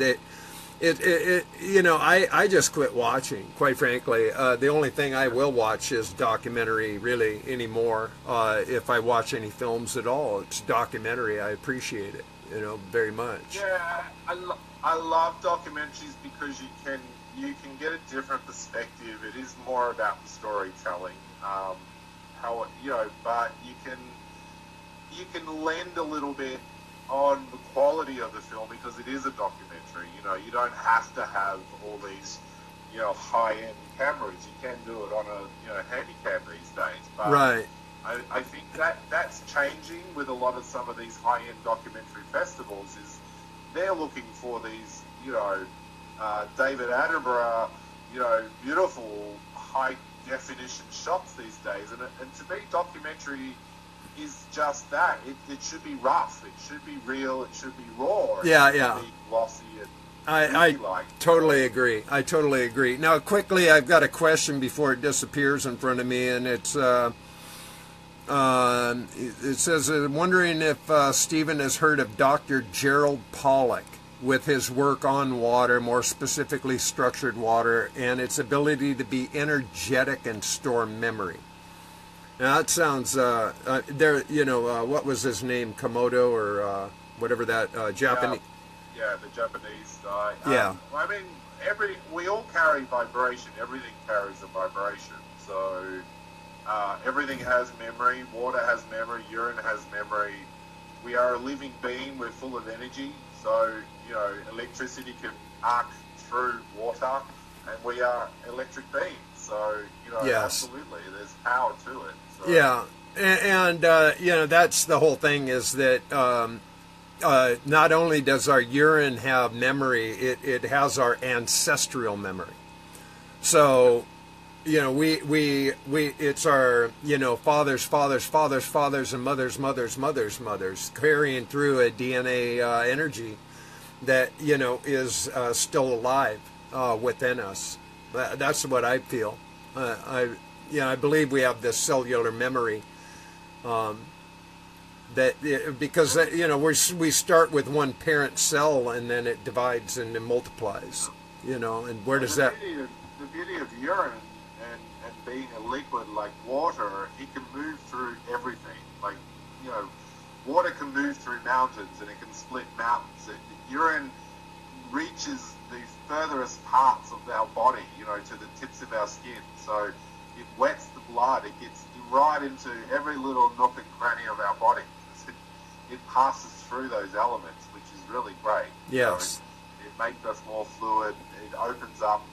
you know, I just quit watching, quite frankly. The only thing I will watch is documentary, really, anymore. If I watch any films at all, it's documentary. I appreciate it, you know, very much. Yeah, I love documentaries because you can get a different perspective. It is more about the storytelling, how it, you know, but you can lend a little bit on the quality of the film because it is a documentary. You know, you don't have to have all these, you know, high-end cameras. You can do it on a, you know, handycam these days. But right. I think that's changing with a lot of some of these high-end documentary festivals. Is they're looking for these, you know, David Attenborough, you know, beautiful high-definition shots these days, and to me, documentary is just that. It should be rough. It should be real. It should be raw. Yeah, it should be glossy and I totally agree. I totally agree. Now, quickly, I've got a question before it disappears in front of me, and it's it says, wondering if Stephen has heard of Dr. Gerald Pollack with his work on water, more specifically structured water, and its ability to be energetic and store memory. Now that sounds there. You know, what was his name? Komodo or whatever that Japanese. Yeah, the Japanese guy. Yeah. I mean, we all carry vibration. Everything carries a vibration. So everything has memory. Water has memory. Urine has memory. We are a living being. We're full of energy. So, you know, electricity can arc through water, and we are electric beings. So, you know, yes. Absolutely, there's power to it. So. Yeah, and you know, that's the whole thing, is that not only does our urine have memory, it has our ancestral memory. So, you know, we it's our, you know, fathers, and mothers, carrying through a DNA energy that, you know, is still alive within us. That's what I feel. I believe we have this cellular memory because you know, we start with one parent cell and then it divides and it multiplies. You know, and where does that? The beauty of urine and being a liquid like water, it can move through everything. Like, you know, water can move through mountains and it can split mountains. Urine reaches the furthest parts of our body, you know, to the tips of our skin. So it wets the blood. It gets right into every little nook and cranny of our body. It passes through those elements, which is really great. Yes. So it makes us more fluid. It opens up.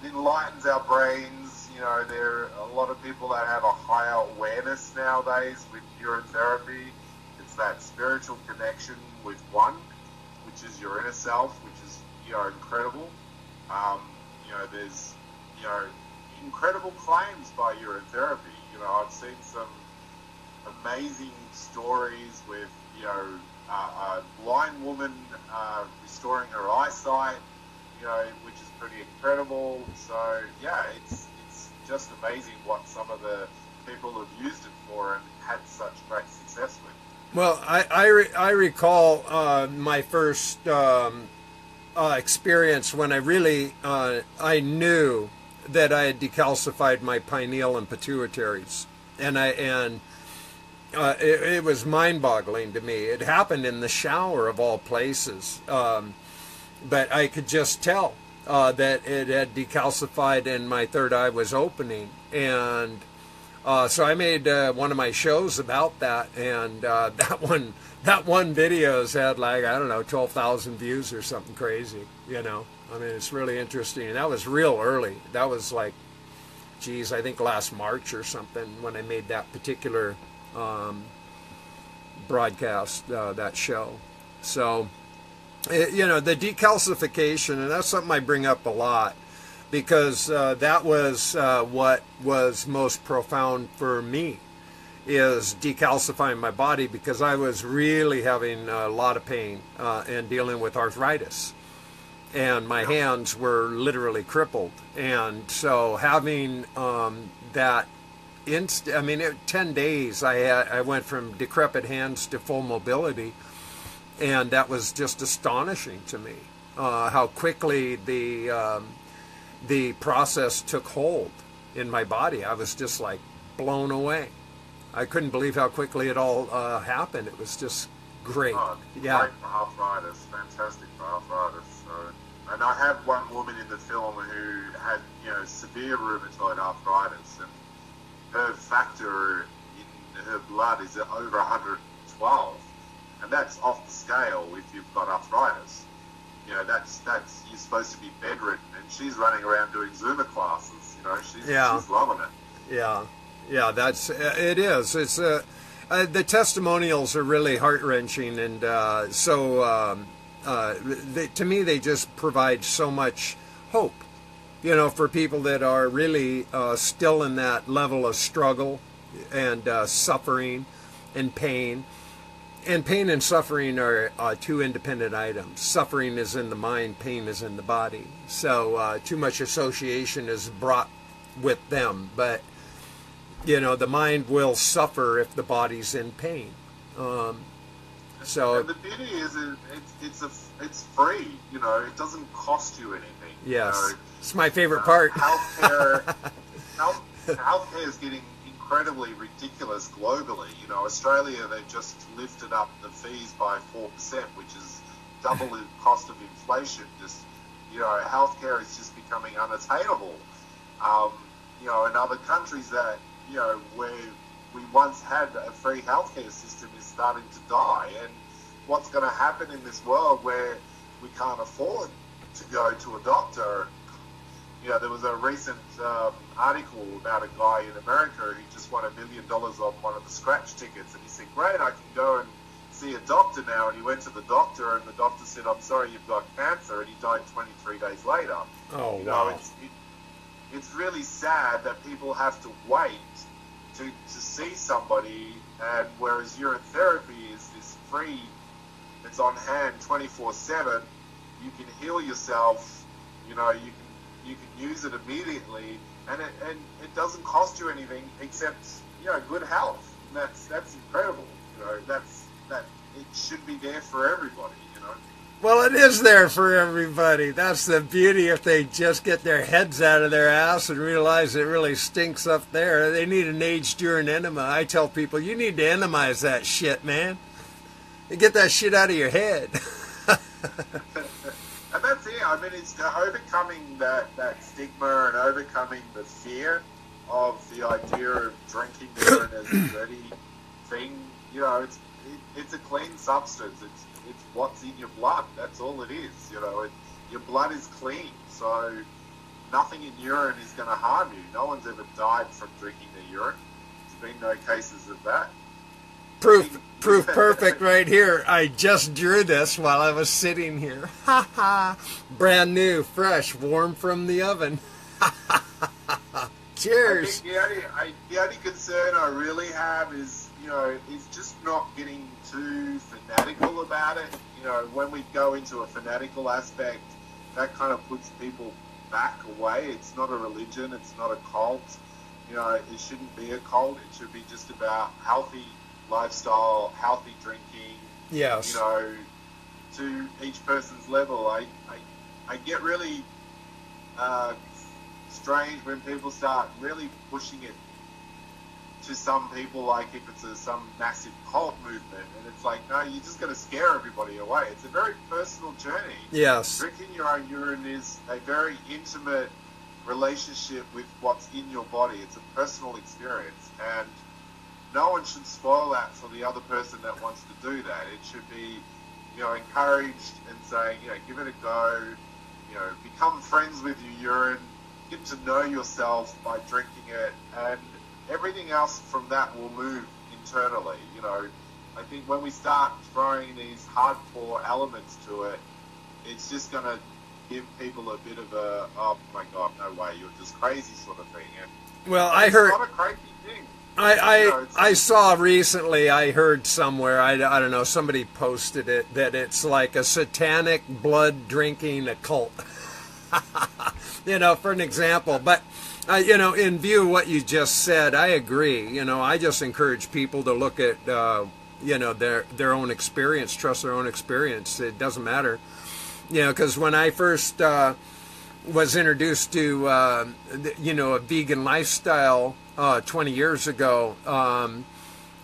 It enlightens our brains. You know, there are a lot of people that have a higher awareness nowadays with urine therapy. It's that spiritual connection with one, which is your inner self, which is, you know, incredible. You know, there's, you know, incredible claims by urine therapy. You know, I've seen some amazing stories with, you know, a blind woman restoring her eyesight, you know, which is pretty incredible. So, yeah, it's just amazing what some of the people have used it for and had such great success with. Well, I recall my first experience when I really I knew that I had decalcified my pineal and pituitaries, and it was mind-boggling to me. It happened in the shower of all places, but I could just tell that it had decalcified and my third eye was opening, and so I made one of my shows about that, and that one video's had, like, I don't know, 12,000 views or something crazy, you know. I mean, it's really interesting. And that was real early. That was like, geez, I think last March or something when I made that particular broadcast, that show. So, you know, the decalcification, and that's something I bring up a lot, because that was what was most profound for me, is decalcifying my body, because I was really having a lot of pain and dealing with arthritis, and my hands were literally crippled. And so having that I mean, 10 days I went from decrepit hands to full mobility, and that was just astonishing to me, how quickly the process took hold in my body. I was just like blown away. I couldn't believe how quickly it all happened. It was just great. Oh, yeah. Great for arthritis, fantastic for arthritis. So, and I have one woman in the film who had, severe rheumatoid arthritis, and her factor in her blood is over 112, and that's off the scale if you've got arthritis. That's you're supposed to be bedridden, and she's running around doing Zumba classes. She's loving it. Yeah. Yeah, it is. It's the testimonials are really heart-wrenching, and to me they just provide so much hope, for people that are really still in that level of struggle and suffering and pain. And pain and suffering are two independent items. Suffering is in the mind, pain is in the body. So too much association is brought with them, but the mind will suffer if the body's in pain. So and the beauty is it's free. It doesn't cost you anything. Yes, it's my favorite part. Healthcare is getting incredibly ridiculous globally. Australia, they've just lifted up the fees by 4%, which is double the cost of inflation. Just healthcare is just becoming unattainable. In other countries that where we once had a free healthcare system is starting to die. And what's going to happen in this world where we can't afford to go to a doctor? There was a recent article about a guy in America who just won $1 million on one of the scratch tickets, and he said, "Great, I can go and see a doctor now." And he went to the doctor, and the doctor said, "I'm sorry, you've got cancer," and he died 23 days later. Oh, wow. It's really sad that people have to wait to see somebody, and whereas urine therapy is free, it's on hand 24/7. You can heal yourself. You can use it immediately, and it doesn't cost you anything except good health. And that's incredible. That it should be there for everybody. Well, it is there for everybody. That's the beauty. If they just get their heads out of their ass and realize it really stinks up there, they need an aged urine enema. I tell people, you need to enemize that shit, man. And get that shit out of your head. And that's it. I mean, it's overcoming that stigma and overcoming the fear of the idea of drinking urine as a dirty thing. It's a clean substance. It's what's in your blood. That's all it is. Your blood is clean, so nothing in urine is going to harm you. No one's ever died from drinking their urine. There's been no cases of that. Proof perfect right here. I just drew this while I was sitting here. Ha ha. Brand new, fresh, warm from the oven. Cheers. The only concern I really have is, is just not getting too fanatical about it. When we go into a fanatical aspect, that kind of puts people back away. It's not a religion. It's not a cult. It shouldn't be a cult. It should be just about healthy lifestyle, healthy drinking. Yes. To each person's level. I get really strange when people start really pushing it to some people, like if it's some massive cult movement, and it's like, no, you're just going to scare everybody away. It's a very personal journey. Yes. Drinking your own urine is a very intimate relationship with what's in your body. It's a personal experience, and no one should spoil that for the other person that wants to do that. It should be, encouraged and saying, give it a go, become friends with your urine, get to know yourself by drinking it, and everything else from that will move internally. I think when we start throwing these hardcore elements to it, it's just going to give people a bit of a, oh my God, no way, you're just crazy sort of thing. And well, I heard... It's not a crazy thing. I saw recently, I heard somewhere, I don't know, somebody posted it, that it's like a satanic blood drinking occult. For an example. But You know, in view of what you just said, I agree. You know, I just encourage people to look at, you know, their own experience, trust their own experience. It doesn't matter. You know, because when I first was introduced to, you know, a vegan lifestyle 20 years ago,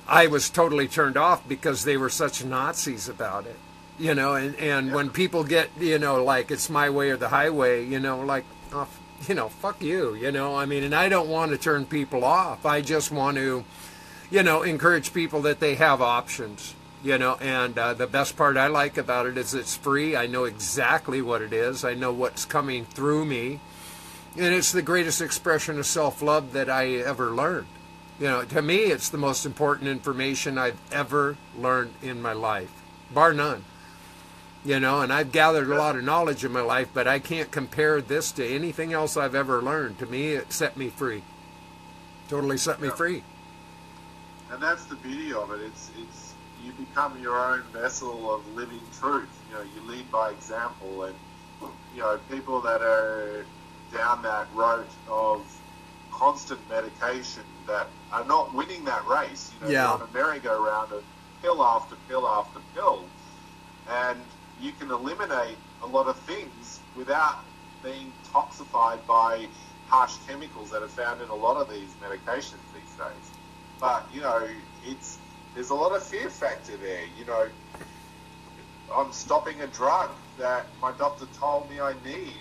I was totally turned off because they were such Nazis about it. You know, and when people get, you know, like it's my way or the highway, you know, like, you know, fuck you, you know, I mean, and I don't want to turn people off. I just want to, you know, encourage people that they have options, you know, and the best part I like about it is it's free. I know exactly what it is. I know what's coming through me. And it's the greatest expression of self-love that I ever learned. You know, to me, it's the most important information I've ever learned in my life, bar none. You know, and I've gathered a lot of knowledge in my life, but I can't compare this to anything else I've ever learned. To me, it set me free. Totally set me free. And that's the beauty of it. It's you become your own vessel of living truth. You know, you lead by example, and you know, people that are down that road of constant medication that are not winning that race. You know, they're on a merry-go-round of pill after pill after pill, and you can eliminate a lot of things without being toxified by harsh chemicals that are found in a lot of these medications these days. But, you know, there's a lot of fear factor there. You know, I'm stopping a drug that my doctor told me I need,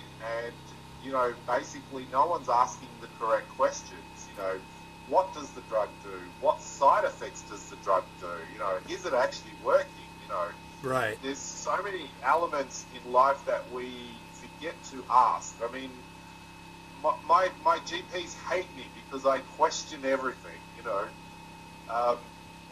and, you know, basically no one's asking the correct questions. You know, what does the drug do? What side effects does the drug do? You know, is it actually working? You know, right. There's so many elements in life that we forget to ask. I mean, my GPs hate me because I question everything, you know.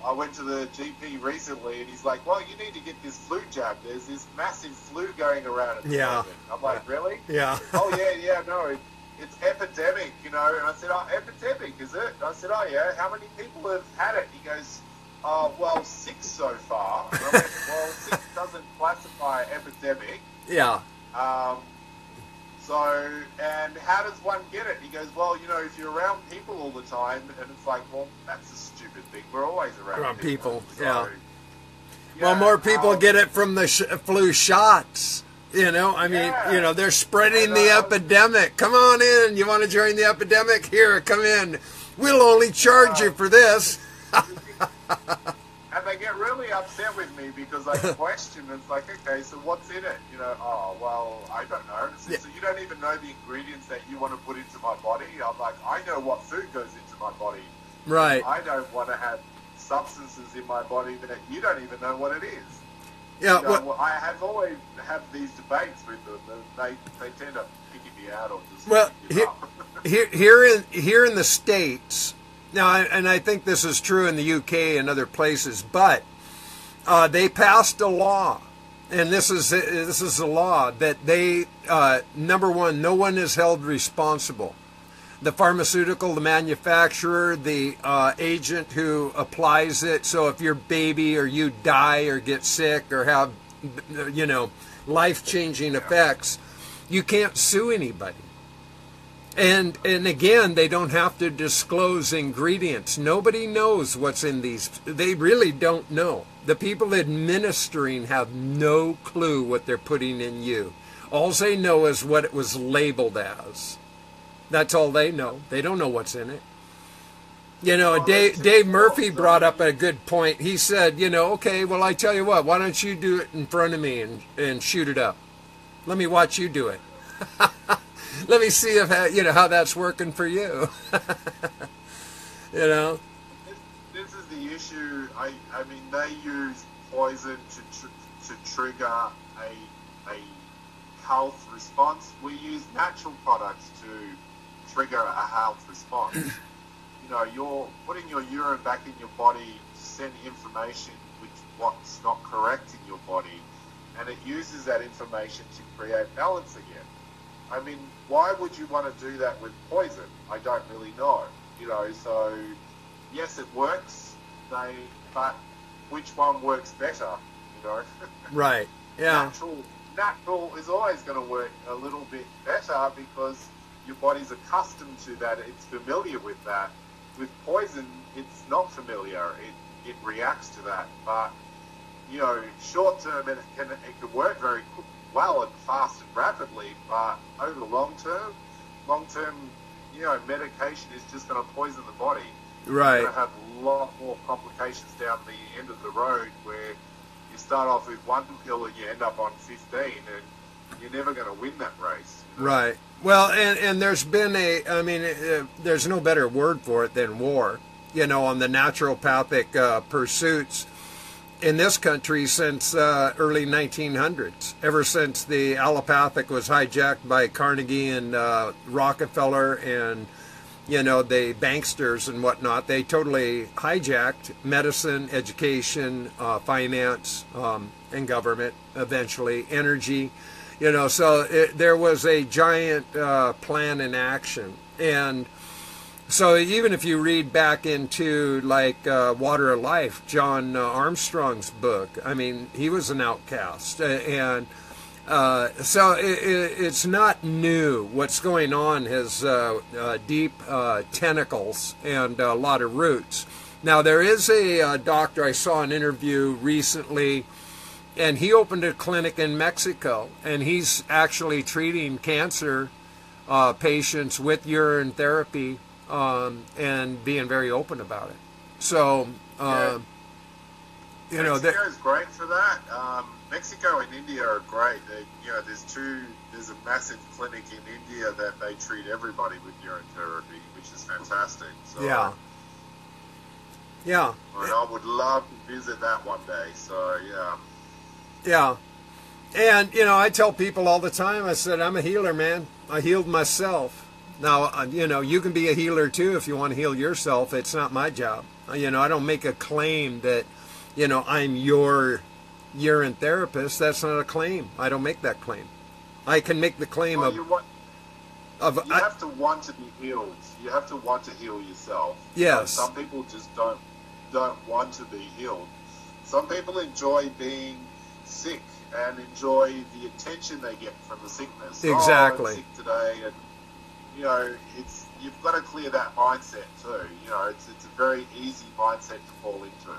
I went to the GP recently and he's like, well, you need to get this flu jab. There's this massive flu going around at the moment. I'm like, really? Yeah. Oh, yeah, no, it's epidemic, you know. And I said, oh, epidemic, is it? And I said, oh, yeah, how many people have had it? He goes, well, 6 so far. And I went, well, 6 doesn't classify epidemic. Yeah. So, and how does one get it? He goes, well, you know, if you're around people all the time, and it's like, well, that's a stupid thing. We're always around people. So, yeah. Well, more people get it from the flu shots. You know, I mean, you know, they're spreading the epidemic. Come on in. You want to join the epidemic? Here, come in. We'll only charge you for this. And they get really upset with me because I question. It's like, okay, so what's in it? You know, oh, well, I don't know. So you don't even know the ingredients that you want to put into my body? I'm like, I know what food goes into my body. Right. I don't want to have substances in my body that you don't even know what it is. Yeah. You know, I have always had these debates with them. They tend to picking me out or just here in the States. Now, and I think this is true in the UK and other places, but they passed a law, and this is a law that they number one, no one is held responsible. The pharmaceutical, the manufacturer, the agent who applies it. So if your baby or you die or get sick or have, you know, life-changing effects, you can't sue anybody. And again, they don't have to disclose ingredients. Nobody knows what's in these. They really don't know. The people administering have no clue what they're putting in you. All they know is what it was labeled as. That's all they know. They don't know what's in it. You know, Dave Murphy brought up a good point. He said, you know, okay, well, I tell you what, why don't you do it in front of me and shoot it up? Let me watch you do it. Let me see if you know how that's working for you. You know, this is the issue. I mean, they use poison to trigger a health response. We use natural products to trigger a health response. You know, you're putting your urine back in your body to send information which what's not correct in your body, and it uses that information to create balance again. I mean, why would you want to do that with poison? I don't really know. You know, so yes, it works. But which one works better? You know, right? Yeah. Natural is always going to work a little bit better because your body's accustomed to that. It's familiar with that. With poison, it's not familiar. It reacts to that. But, you know, short term, it can work very well and fast and rapidly, but over the long term, you know, medication is just going to poison the body. Right. You're going to have a lot more complications down the end of the road, where you start off with one pill and you end up on 15, and you're never going to win that race. You know? Right. Well, and there's been there's no better word for it than war, you know, on the naturopathic pursuits in this country since early 1900s, ever since the allopathic was hijacked by Carnegie and Rockefeller and, you know, the banksters and whatnot. They totally hijacked medicine, education, finance, and government, eventually energy, you know. So there was a giant plan in action. And so even if you read back into like Water of Life, John Armstrong's book, I mean, he was an outcast. And so it's not new. What's going on has deep tentacles and a lot of roots. Now, there is a doctor, I saw an interview recently, and he opened a clinic in Mexico, and he's actually treating cancer patients with urine therapy. And being very open about it. So, you know, Mexico's great for that. Mexico and India are great. You know, there's a massive clinic in India that they treat everybody with urine therapy, which is fantastic. So, yeah. And I would love to visit that one day. So, yeah. Yeah. And, you know, I tell people all the time, I said, I'm a healer, man. I healed myself. Now, you know, you can be a healer too if you want to heal yourself. It's not my job. You know, I don't make a claim that, you know, I'm your urine therapist. That's not a claim. I don't make that claim. I can make the claim you have to want to be healed. You have to want to heal yourself. Yes. Some people just don't want to be healed. Some people enjoy being sick and enjoy the attention they get from the sickness. Exactly. Oh, I'm sick today, and you know, you've got to clear that mindset too. You know, it's a very easy mindset to fall into.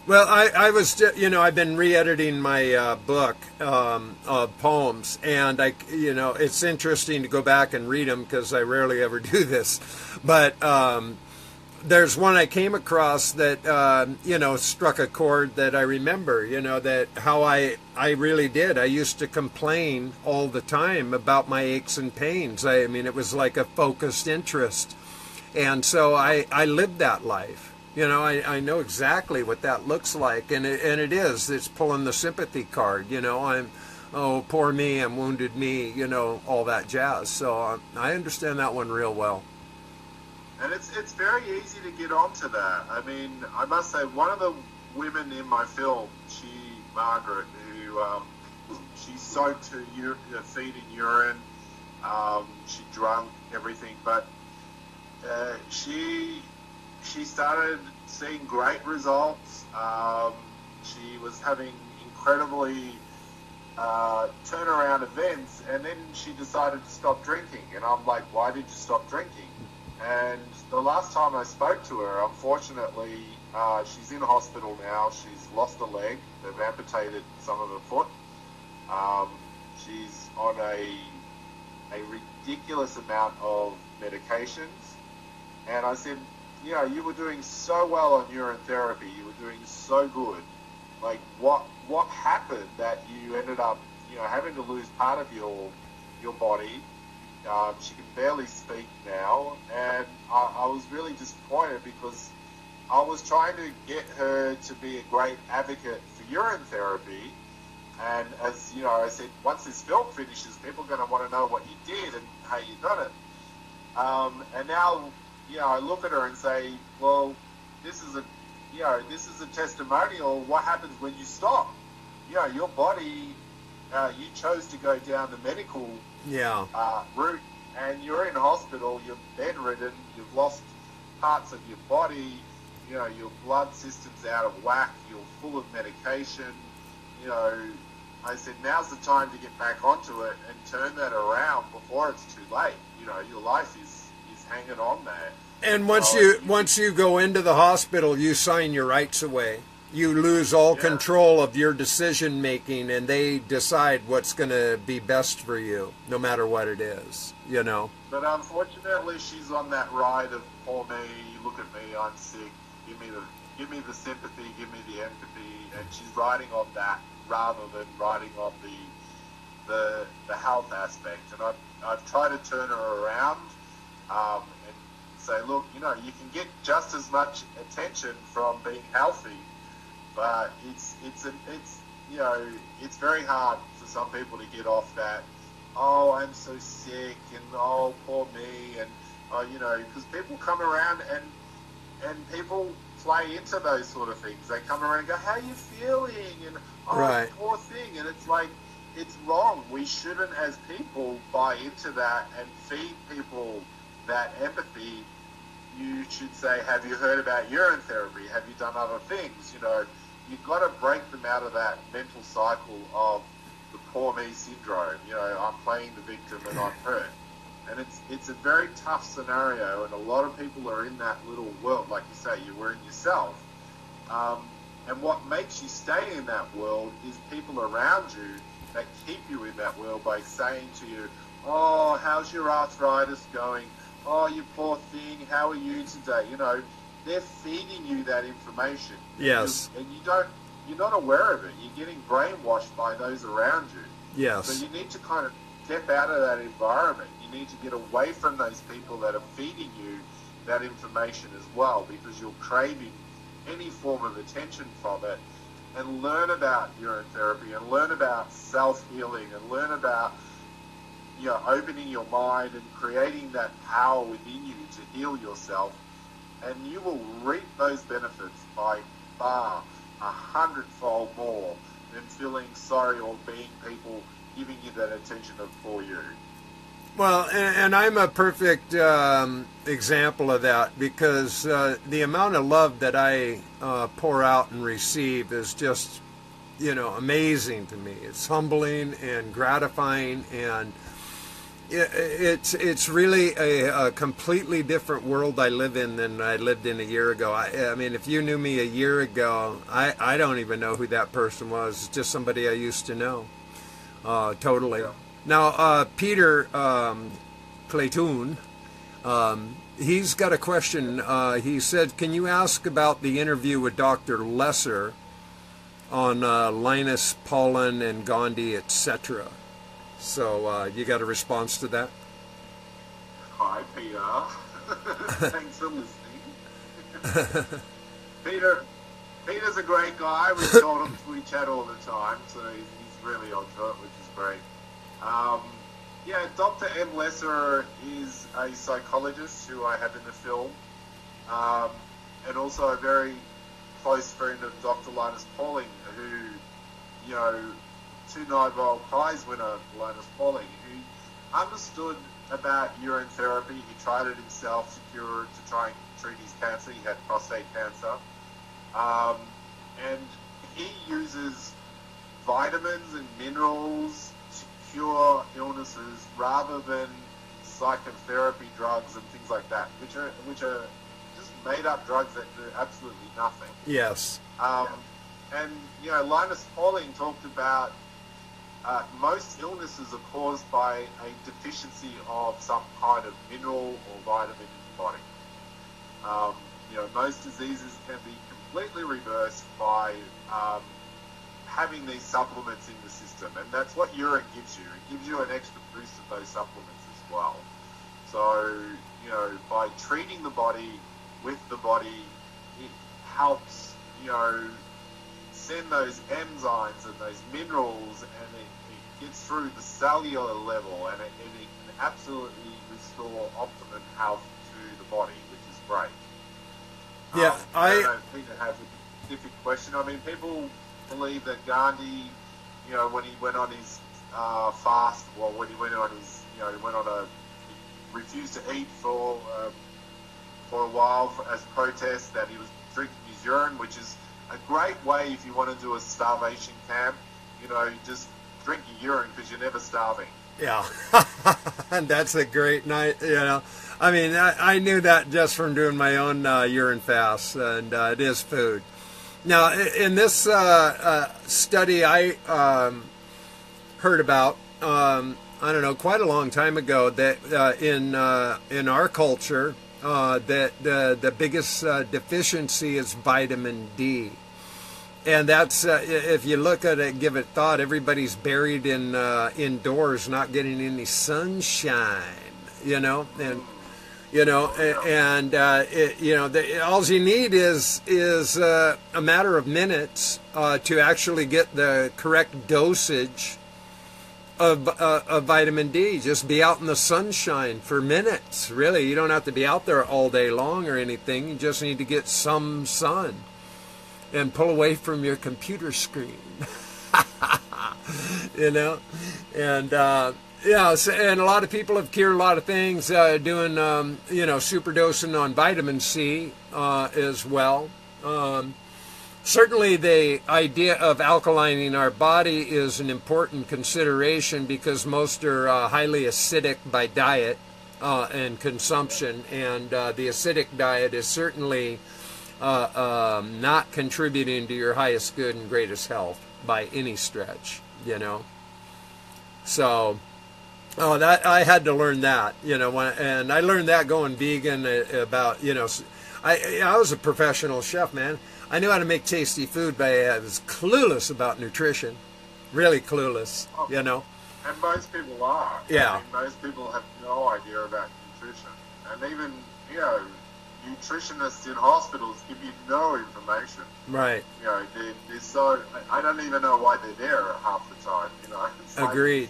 Well, I was, you know, I've been re-editing my book of poems, and you know, it's interesting to go back and read them because I rarely ever do this. But there's one I came across that, you know, struck a chord that I remember, you know, that how I really did. I used to complain all the time about my aches and pains. I mean, it was like a focused interest. And so I lived that life. You know, I know exactly what that looks like. And it is. It's pulling the sympathy card, you know. Oh, poor me, I'm wounded me, you know, all that jazz. So I understand that one real well. And it's very easy to get onto that. I mean, I must say, one of the women in my film, Margaret, who she soaked her feet in urine, she drank everything, but she started seeing great results. She was having incredibly turnaround events, and then she decided to stop drinking. And I'm like, why did you stop drinking? And the last time I spoke to her, unfortunately, she's in hospital now. She's lost a leg. They've amputated some of her foot. She's on a ridiculous amount of medications. And I said, you know, you were doing so well on urine therapy. You were doing so good. Like, what happened that you ended up, you know, having to lose part of your body? She can barely speak now, and I was really disappointed because I was trying to get her to be a great advocate for urine therapy. And as you know, I said, once this film finishes, people are going to want to know what you did and how you done it. And now, you know, I look at her and say, well, this is a testimonial. What happens when you stop? You know, your body, you chose to go down the medical route, and you're in hospital, you're bedridden, you've lost parts of your body, you know, your blood system's out of whack, you're full of medication, you know, I said, now's the time to get back onto it and turn that around before it's too late. You know, your life is hanging on there. And once you go into the hospital, you sign your rights away. You lose all control of your decision making, and they decide what's going to be best for you, no matter what it is, you know. But unfortunately, she's on that ride of, poor me, look at me, I'm sick, give me the sympathy, give me the empathy, and she's riding on that rather than riding on the health aspect. And I've tried to turn her around and say, look, you know, you can get just as much attention from being healthy, but it's you know, it's very hard for some people to get off that, oh, I'm so sick, and oh, poor me, and you know, because people come around and people play into those sort of things. They come around and go, how are you feeling? And oh, right. Poor thing. And it's like, it's wrong. We shouldn't, as people, buy into that and feed people that empathy. You should say, have you heard about urine therapy? Have you done other things? You know, you've got to break them out of that mental cycle of the poor me syndrome. You know, I'm playing the victim and I'm hurt. And it's a very tough scenario, and a lot of people are in that little world, like you say, you were in yourself. And what makes you stay in that world is people around you that keep you in that world by saying to you, oh, how's your arthritis going? Oh, you poor thing, how are you today? You know, they're feeding you that information. Yes. And you're not aware of it. You're getting brainwashed by those around you. Yes. So you need to kind of step out of that environment. You need to get away from those people that are feeding you that information as well, because you're craving any form of attention from it, and learn about urine therapy and learn about self-healing and learn about, you know, opening your mind and creating that power within you to heal yourself, and you will reap those benefits by far 100-fold more than feeling sorry or being people giving you that attention for you. Well, and I'm a perfect example of that, because the amount of love that I pour out and receive is just, you know, amazing to me. It's humbling and gratifying, and it's really a completely different world I live in than I lived in a year ago. I mean, if you knew me a year ago, I don't even know who that person was. It's just somebody I used to know. Totally. Yeah. Now, Peter Claytoon, he's got a question. He said, can you ask about the interview with Dr. Lesser on Linus Pauling and Gandhi, etc.? So you got a response to that? Hi, Peter. Thanks for listening. Peter's a great guy. We chat all the time, so he's really on to it, which is great. Yeah, Dr. M. Lesser is a psychologist who I have in the film, and also a very close friend of Dr. Linus Pauling, who, you know, 2 Nobel Prize winner Linus Pauling, who understood about urine therapy. He tried it himself to try and treat his cancer. He had prostate cancer. And he uses vitamins and minerals to cure illnesses rather than psychotherapy drugs and things like that, which are just made up drugs that do absolutely nothing. Yes. And, you know, Linus Pauling talked about most illnesses are caused by a deficiency of some kind of mineral or vitamin in the body. You know, most diseases can be completely reversed by having these supplements in the system, and that's what urine gives you. It gives you an extra boost of those supplements as well. So, you know, by treating the body with the body, it helps, you know, send those enzymes and those minerals, and it gets through the cellular level, and it can absolutely restore optimum health to the body, which is great. Yeah, I don't know if Peter has a specific question. I mean, people believe that Gandhi, you know, when he went on his fast, well, when he went on his, you know, he refused to eat for a while as protest, that he was drinking his urine, which is a great way if you want to do a starvation camp You know, you just drink your urine because you're never starving. Yeah, and that's a great night. You know, I mean, I knew that just from doing my own urine fasts, and it is food. Now, in this study I heard about, I don't know, quite a long time ago, that in our culture, that the biggest deficiency is vitamin D. And that's, if you look at it, give it thought, everybody's buried in indoors, not getting any sunshine, you know, and you know, and you know, all you need is a matter of minutes to actually get the correct dosage of vitamin D. Just be out in the sunshine for minutes. Really, you don't have to be out there all day long or anything. You just need to get some sun. And pull away from your computer screen, you know, and yeah, so, and a lot of people have cured a lot of things doing, you know, superdosing on vitamin C as well. Certainly, the idea of alkalining our body is an important consideration because most are highly acidic by diet and consumption, and the acidic diet is certainly not contributing to your highest good and greatest health by any stretch, you know. So, that I had to learn that, you know, and I learned that going vegan about, you know, I was a professional chef, man. I knew how to make tasty food, but I was clueless about nutrition, really clueless, you know. And most people are. Yeah. I mean, most people have no idea about nutrition, and even, you know, nutritionists in hospitals give you no information. Right. You know, they're so, I don't even know why they're there half the time, you know. It's Agreed. Like,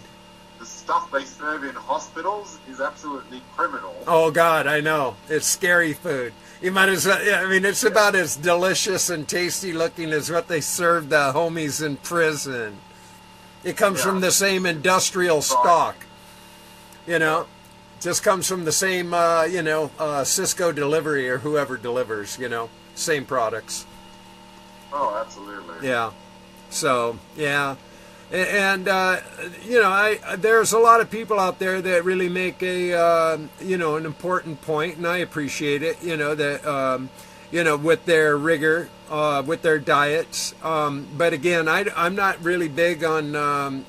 the stuff they serve in hospitals is absolutely criminal. Oh, God, I know. It's scary food. You might as well, I mean, it's about as delicious and tasty looking as what they serve the homies in prison. It comes from the same industrial stock, you know. Just comes from the same, you know, Cisco delivery or whoever delivers, you know, same products. Oh, absolutely. Yeah. So, yeah. And, you know, there's a lot of people out there that really make a, you know, an important point, and I appreciate it, you know, that, you know, with their rigor, with their diets. But again, I'm not really big on,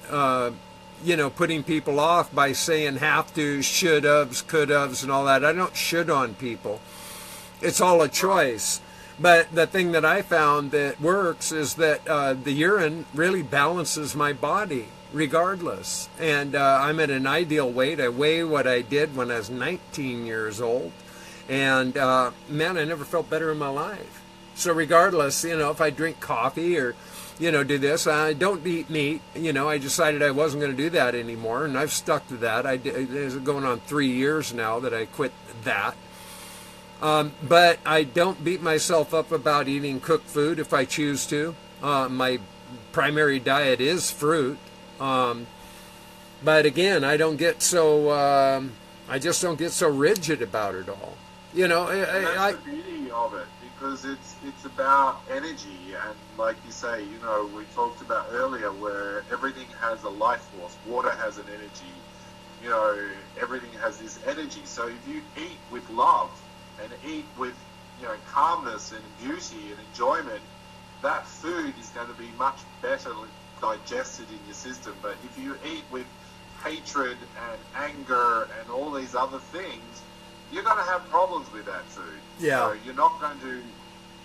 you know, putting people off by saying have to, should haves, could haves, and all that. I don't should on people. It's all a choice. But the thing that I found that works is that the urine really balances my body regardless. And I'm at an ideal weight. I weigh what I did when I was 19 years old. And man, I never felt better in my life. So regardless, you know, if I drink coffee or, you know, do this, I don't eat meat. You know, I decided I wasn't going to do that anymore. And I've stuck to that. It's going on 3 years now that I quit that. But I don't beat myself up about eating cooked food if I choose to. My primary diet is fruit. But again, I don't get so, I just don't get so rigid about it all. You know, that's the beauty of it, because it's about energy, and like you say, you know, we talked about earlier where everything has a life force. Water has an energy. You know, everything has this energy. So if you eat with love, and eat with, you know, calmness and beauty and enjoyment, that food is going to be much better digested in your system. But if you eat with hatred and anger and all these other things, you're going to have problems with that food. Yeah. So you're not going to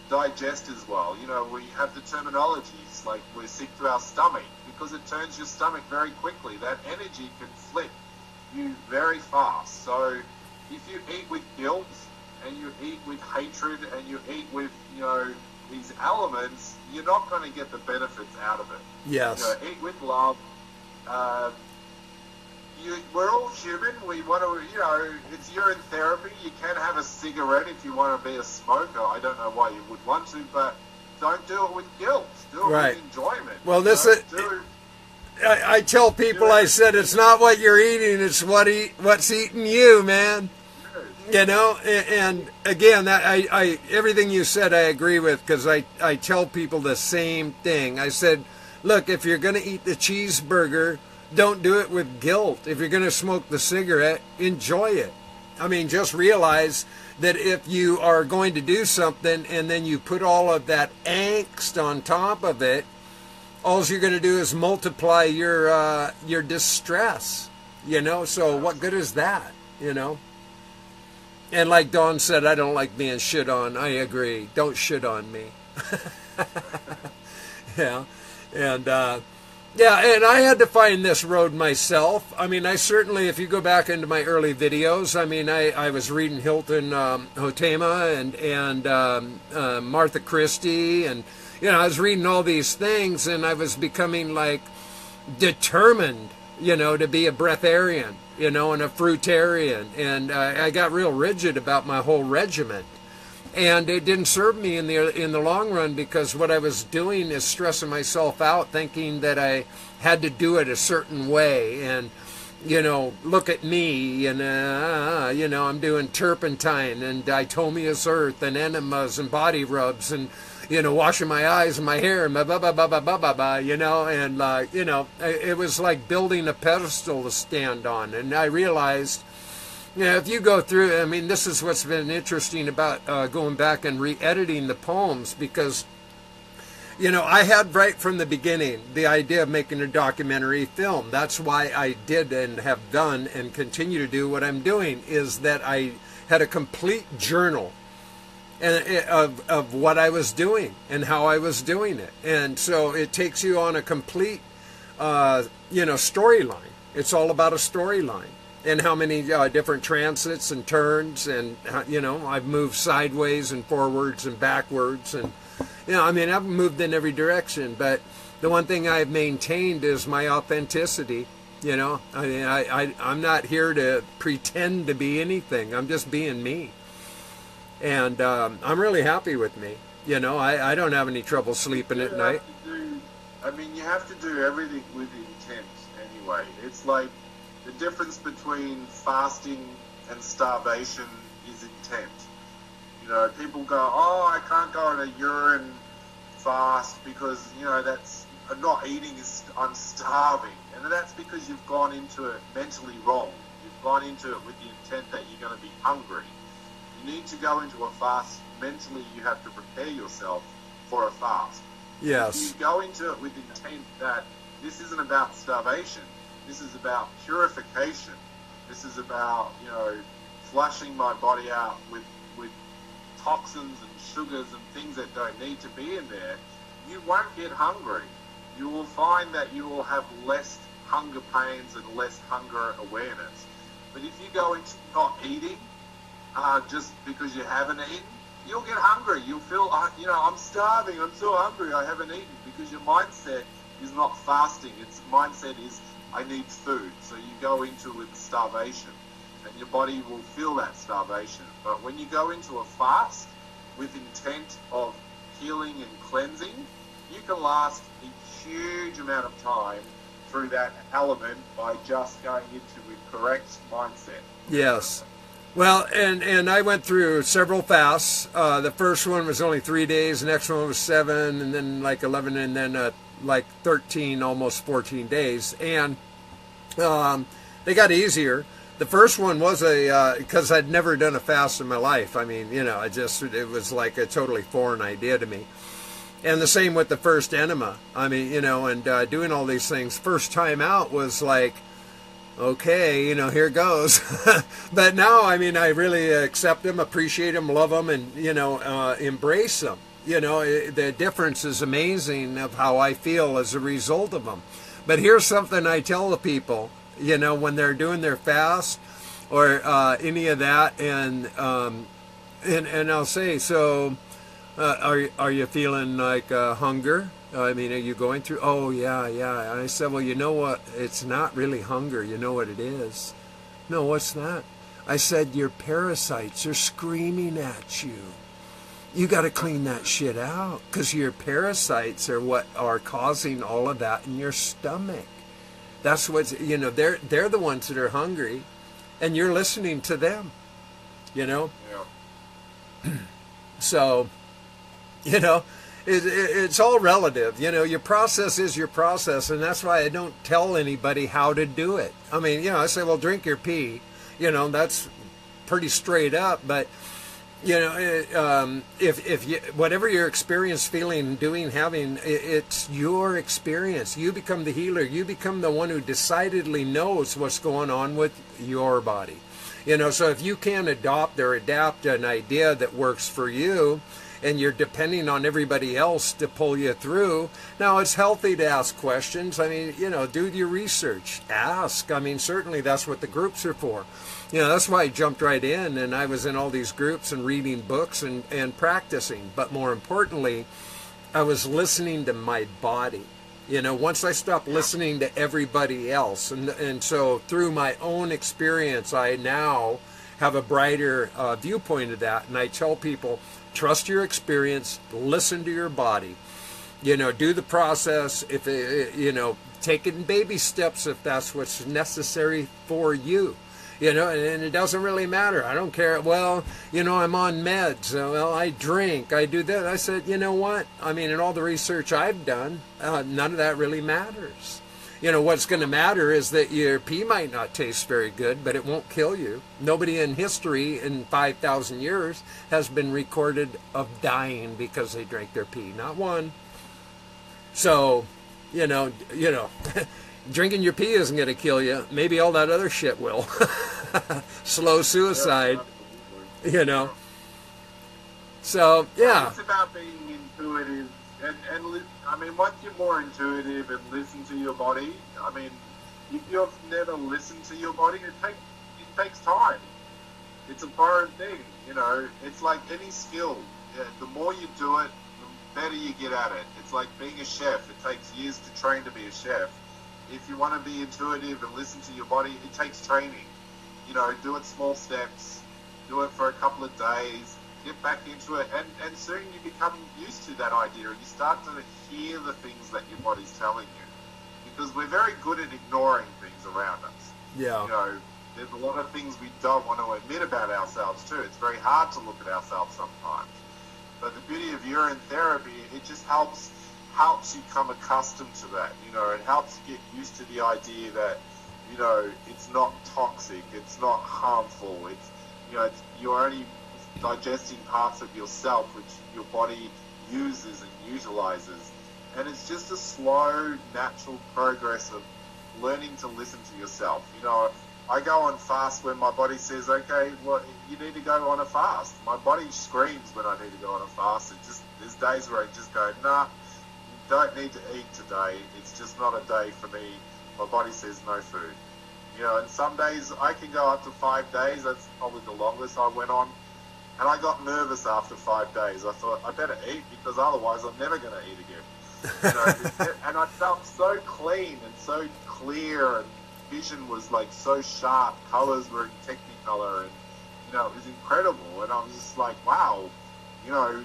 digest as well. You know, we have the terminologies like we're sick to our stomach because it turns your stomach very quickly. That energy can flip you very fast. So if you eat with guilt, and you eat with hatred, and you eat with, you know, these elements, you're not going to get the benefits out of it. Yes. You know, eat with love. We're all human. We want to, you know, it's urine therapy. You can have a cigarette if you want to be a smoker. I don't know why you would want to, but don't do it with guilt. Do it with enjoyment. Well, this is... I tell people, I said, it's not what you're eating, it's what's eating you, man. You know, and again, everything you said I agree with, because I tell people the same thing. I said, look, if you're going to eat the cheeseburger, don't do it with guilt. If you're going to smoke the cigarette, enjoy it. I mean, just realize that if you are going to do something and then you put all of that angst on top of it, all you're going to do is multiply your distress, you know? So what good is that, you know? And like Dawn said, I don't like being shit on. I agree. Don't shit on me. Yeah. And, yeah, and I had to find this road myself. I mean, I certainly, if you go back into my early videos, I mean, I was reading Hilton Hotema and Martha Christie, and, you know, I was reading all these things, and I was becoming, like, determined, you know, to be a breatharian, you know, and a fruitarian, and I got real rigid about my whole regiment. And it didn't serve me in the long run, because what I was doing is stressing myself out, thinking that I had to do it a certain way. And, you know, look at me, and, you know, I'm doing turpentine and diatomeous earth and enemas and body rubs and, you know, washing my eyes and my hair and blah, blah, blah, blah, blah, blah, blah, blah, you know. And, you know, it was like building a pedestal to stand on. And I realized, yeah, if you go through, I mean, this is what's been interesting about going back and re-editing the poems, because, you know, I had right from the beginning the idea of making a documentary film. That's why I did and have done and continue to do what I'm doing, is that I had a complete journal of what I was doing and how I was doing it. And so it takes you on a complete, you know, storyline. It's all about a storyline. And how many different transits and turns, and, you know, I've moved sideways and forwards and backwards, and, you know, I mean, I've moved in every direction, but the one thing I've maintained is my authenticity, you know. I mean, I'm not here to pretend to be anything. I'm just being me. And I'm really happy with me. You know, I don't have any trouble sleeping at night. I mean, you have to do everything with intent anyway. It's like, the difference between fasting and starvation is intent. You know, people go, oh, I can't go on a urine fast because, you know, that's, I'm not eating, I'm starving. And that's because you've gone into it mentally wrong. You've gone into it with the intent that you're going to be hungry. You need to go into a fast. Mentally, you have to prepare yourself for a fast. Yes. If you go into it with intent that this isn't about starvation, this is about purification. This is about, you know, flushing my body out with toxins and sugars and things that don't need to be in there. You won't get hungry. You will find that you will have less hunger pains and less hunger awareness. But if you go into not eating, just because you haven't eaten, you'll get hungry. You'll feel, you know, I'm starving, I'm so hungry, I haven't eaten, because your mindset is not fasting. Its mindset is, I need food. So you go into it with starvation, and your body will feel that starvation. But when you go into a fast with intent of healing and cleansing, you can last a huge amount of time through that element by just going into a correct mindset. Yes. Well, and I went through several fasts. The first one was only 3 days, the next one was 7, and then like 11, and then like 13, almost 14 days. And they got easier. The first one was because I'd never done a fast in my life. I mean, you know, it was like a totally foreign idea to me. And the same with the first enema. I mean, you know, and doing all these things. First time out was like, okay, you know, here goes. But now, I mean, I really accept them, appreciate them, love them, and, you know, embrace them. You know, the difference is amazing of how I feel as a result of them. But here's something I tell the people, you know, when they're doing their fast or any of that, and I'll say, so are you feeling like hunger? I mean, are you going through? Oh, yeah. And I said, well, you know what? It's not really hunger. You know what it is? No, what's that? I said, your parasites are screaming at you. You got to clean that shit out, because your parasites are what are causing all of that in your stomach. That's what's, you know, they're the ones that are hungry, and you're listening to them, you know? Yeah. So, you know, it's all relative. You know, your process is your process, and that's why I don't tell anybody how to do it. I mean, you know, I say, well, drink your pee. You know, that's pretty straight up, but you know, if you, whatever your experience, feeling, doing, having, it's your experience. You become the healer. You become the one who decidedly knows what's going on with your body. You know, so if you can't adopt or adapt an idea that works for you, and you're depending on everybody else to pull you through, now it's healthy to ask questions. I mean, you know, do your research, ask. I mean, certainly that's what the groups are for. You know, that's why I jumped right in, and I was in all these groups and reading books and practicing. But more importantly, I was listening to my body. You know, once I stopped listening to everybody else, and so through my own experience, I now have a brighter viewpoint of that. And I tell people, trust your experience, listen to your body. You know, do the process. If you know, take it in baby steps if that's what's necessary for you. You know, and it doesn't really matter. I don't care. Well, you know, I'm on meds. Well, I drink. I do that. I said, you know what? I mean, in all the research I've done, none of that really matters. You know, what's going to matter is that your pee might not taste very good, but it won't kill you. Nobody in history in 5,000 years has been recorded of dying because they drank their pee. Not one. So, you know, drinking your pee isn't going to kill you. Maybe all that other shit will. Slow suicide, you know. So, yeah. It's about being intuitive. And I mean, once you're more intuitive and listen to your body, I mean, if you've never listened to your body, it takes time. It's a foreign thing, you know. It's like any skill. Yeah, the more you do it, the better you get at it. It's like being a chef. It takes years to train to be a chef. If you want to be intuitive and listen to your body, it takes training. You know, do it small steps, do it for a couple of days, get back into it, and soon you become used to that idea and you start to hear the things that your body's telling you. Because we're very good at ignoring things around us. Yeah. You know, there's a lot of things we don't want to admit about ourselves too. It's very hard to look at ourselves sometimes. But the beauty of urine therapy, it just helps you come accustomed to that. You know, it helps you get used to the idea that, you know, it's not toxic, it's not harmful, it's, you know, you're only digesting parts of yourself which your body uses and utilizes. And it's just a slow, natural progress of learning to listen to yourself. You know, I go on fast when my body says, okay, well, you need to go on a fast. My body screams when I need to go on a fast. There's days where I just go, nah, you don't need to eat today. It's just not a day for me. My body says no food. You know, and some days I can go up to 5 days. That's probably the longest I went on. And I got nervous after 5 days. I thought, I better eat because otherwise I'm never going to eat again. You know, and I felt so clean and so clear, and vision was like so sharp. Colors were in Technicolor, and you know, it was incredible. And I was just like, wow, you know.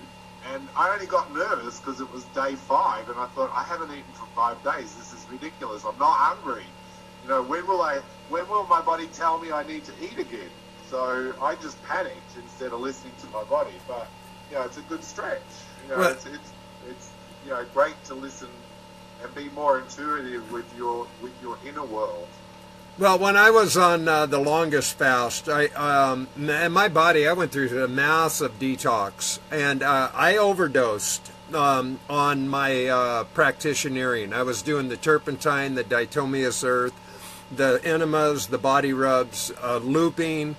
And I only got nervous because it was day 5, and I thought, I haven't eaten for 5 days. This is ridiculous. I'm not hungry. You know, when will my body tell me I need to eat again? So I just panicked instead of listening to my body. But you know, it's a good stretch. You know, it's you know, great to listen and be more intuitive with your inner world. Well, when I was on the longest fast, and my body, I went through a massive detox, and I overdosed on my practitionering. I was doing the turpentine, the diatomeous earth, the enemas, the body rubs, looping,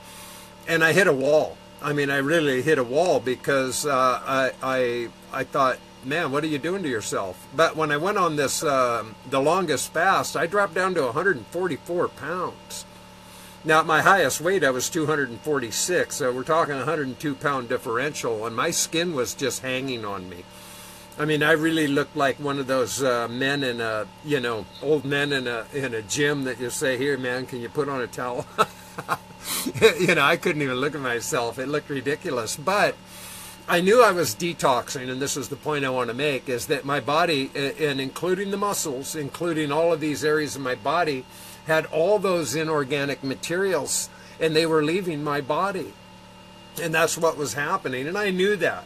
and I hit a wall. I mean, I really hit a wall because I thought, man, what are you doing to yourself? But when I went on this, the longest fast, I dropped down to 144 pounds. Now, at my highest weight, I was 246, so we're talking 102-pound differential, and my skin was just hanging on me. I mean, I really looked like one of those men in a, you know, old men in a gym that you say, here, man, can you put on a towel? You know, I couldn't even look at myself. It looked ridiculous, but I knew I was detoxing, and this is the point I want to make, is that my body, and including the muscles, including all of these areas of my body, had all those inorganic materials, and they were leaving my body. And that's what was happening, and I knew that.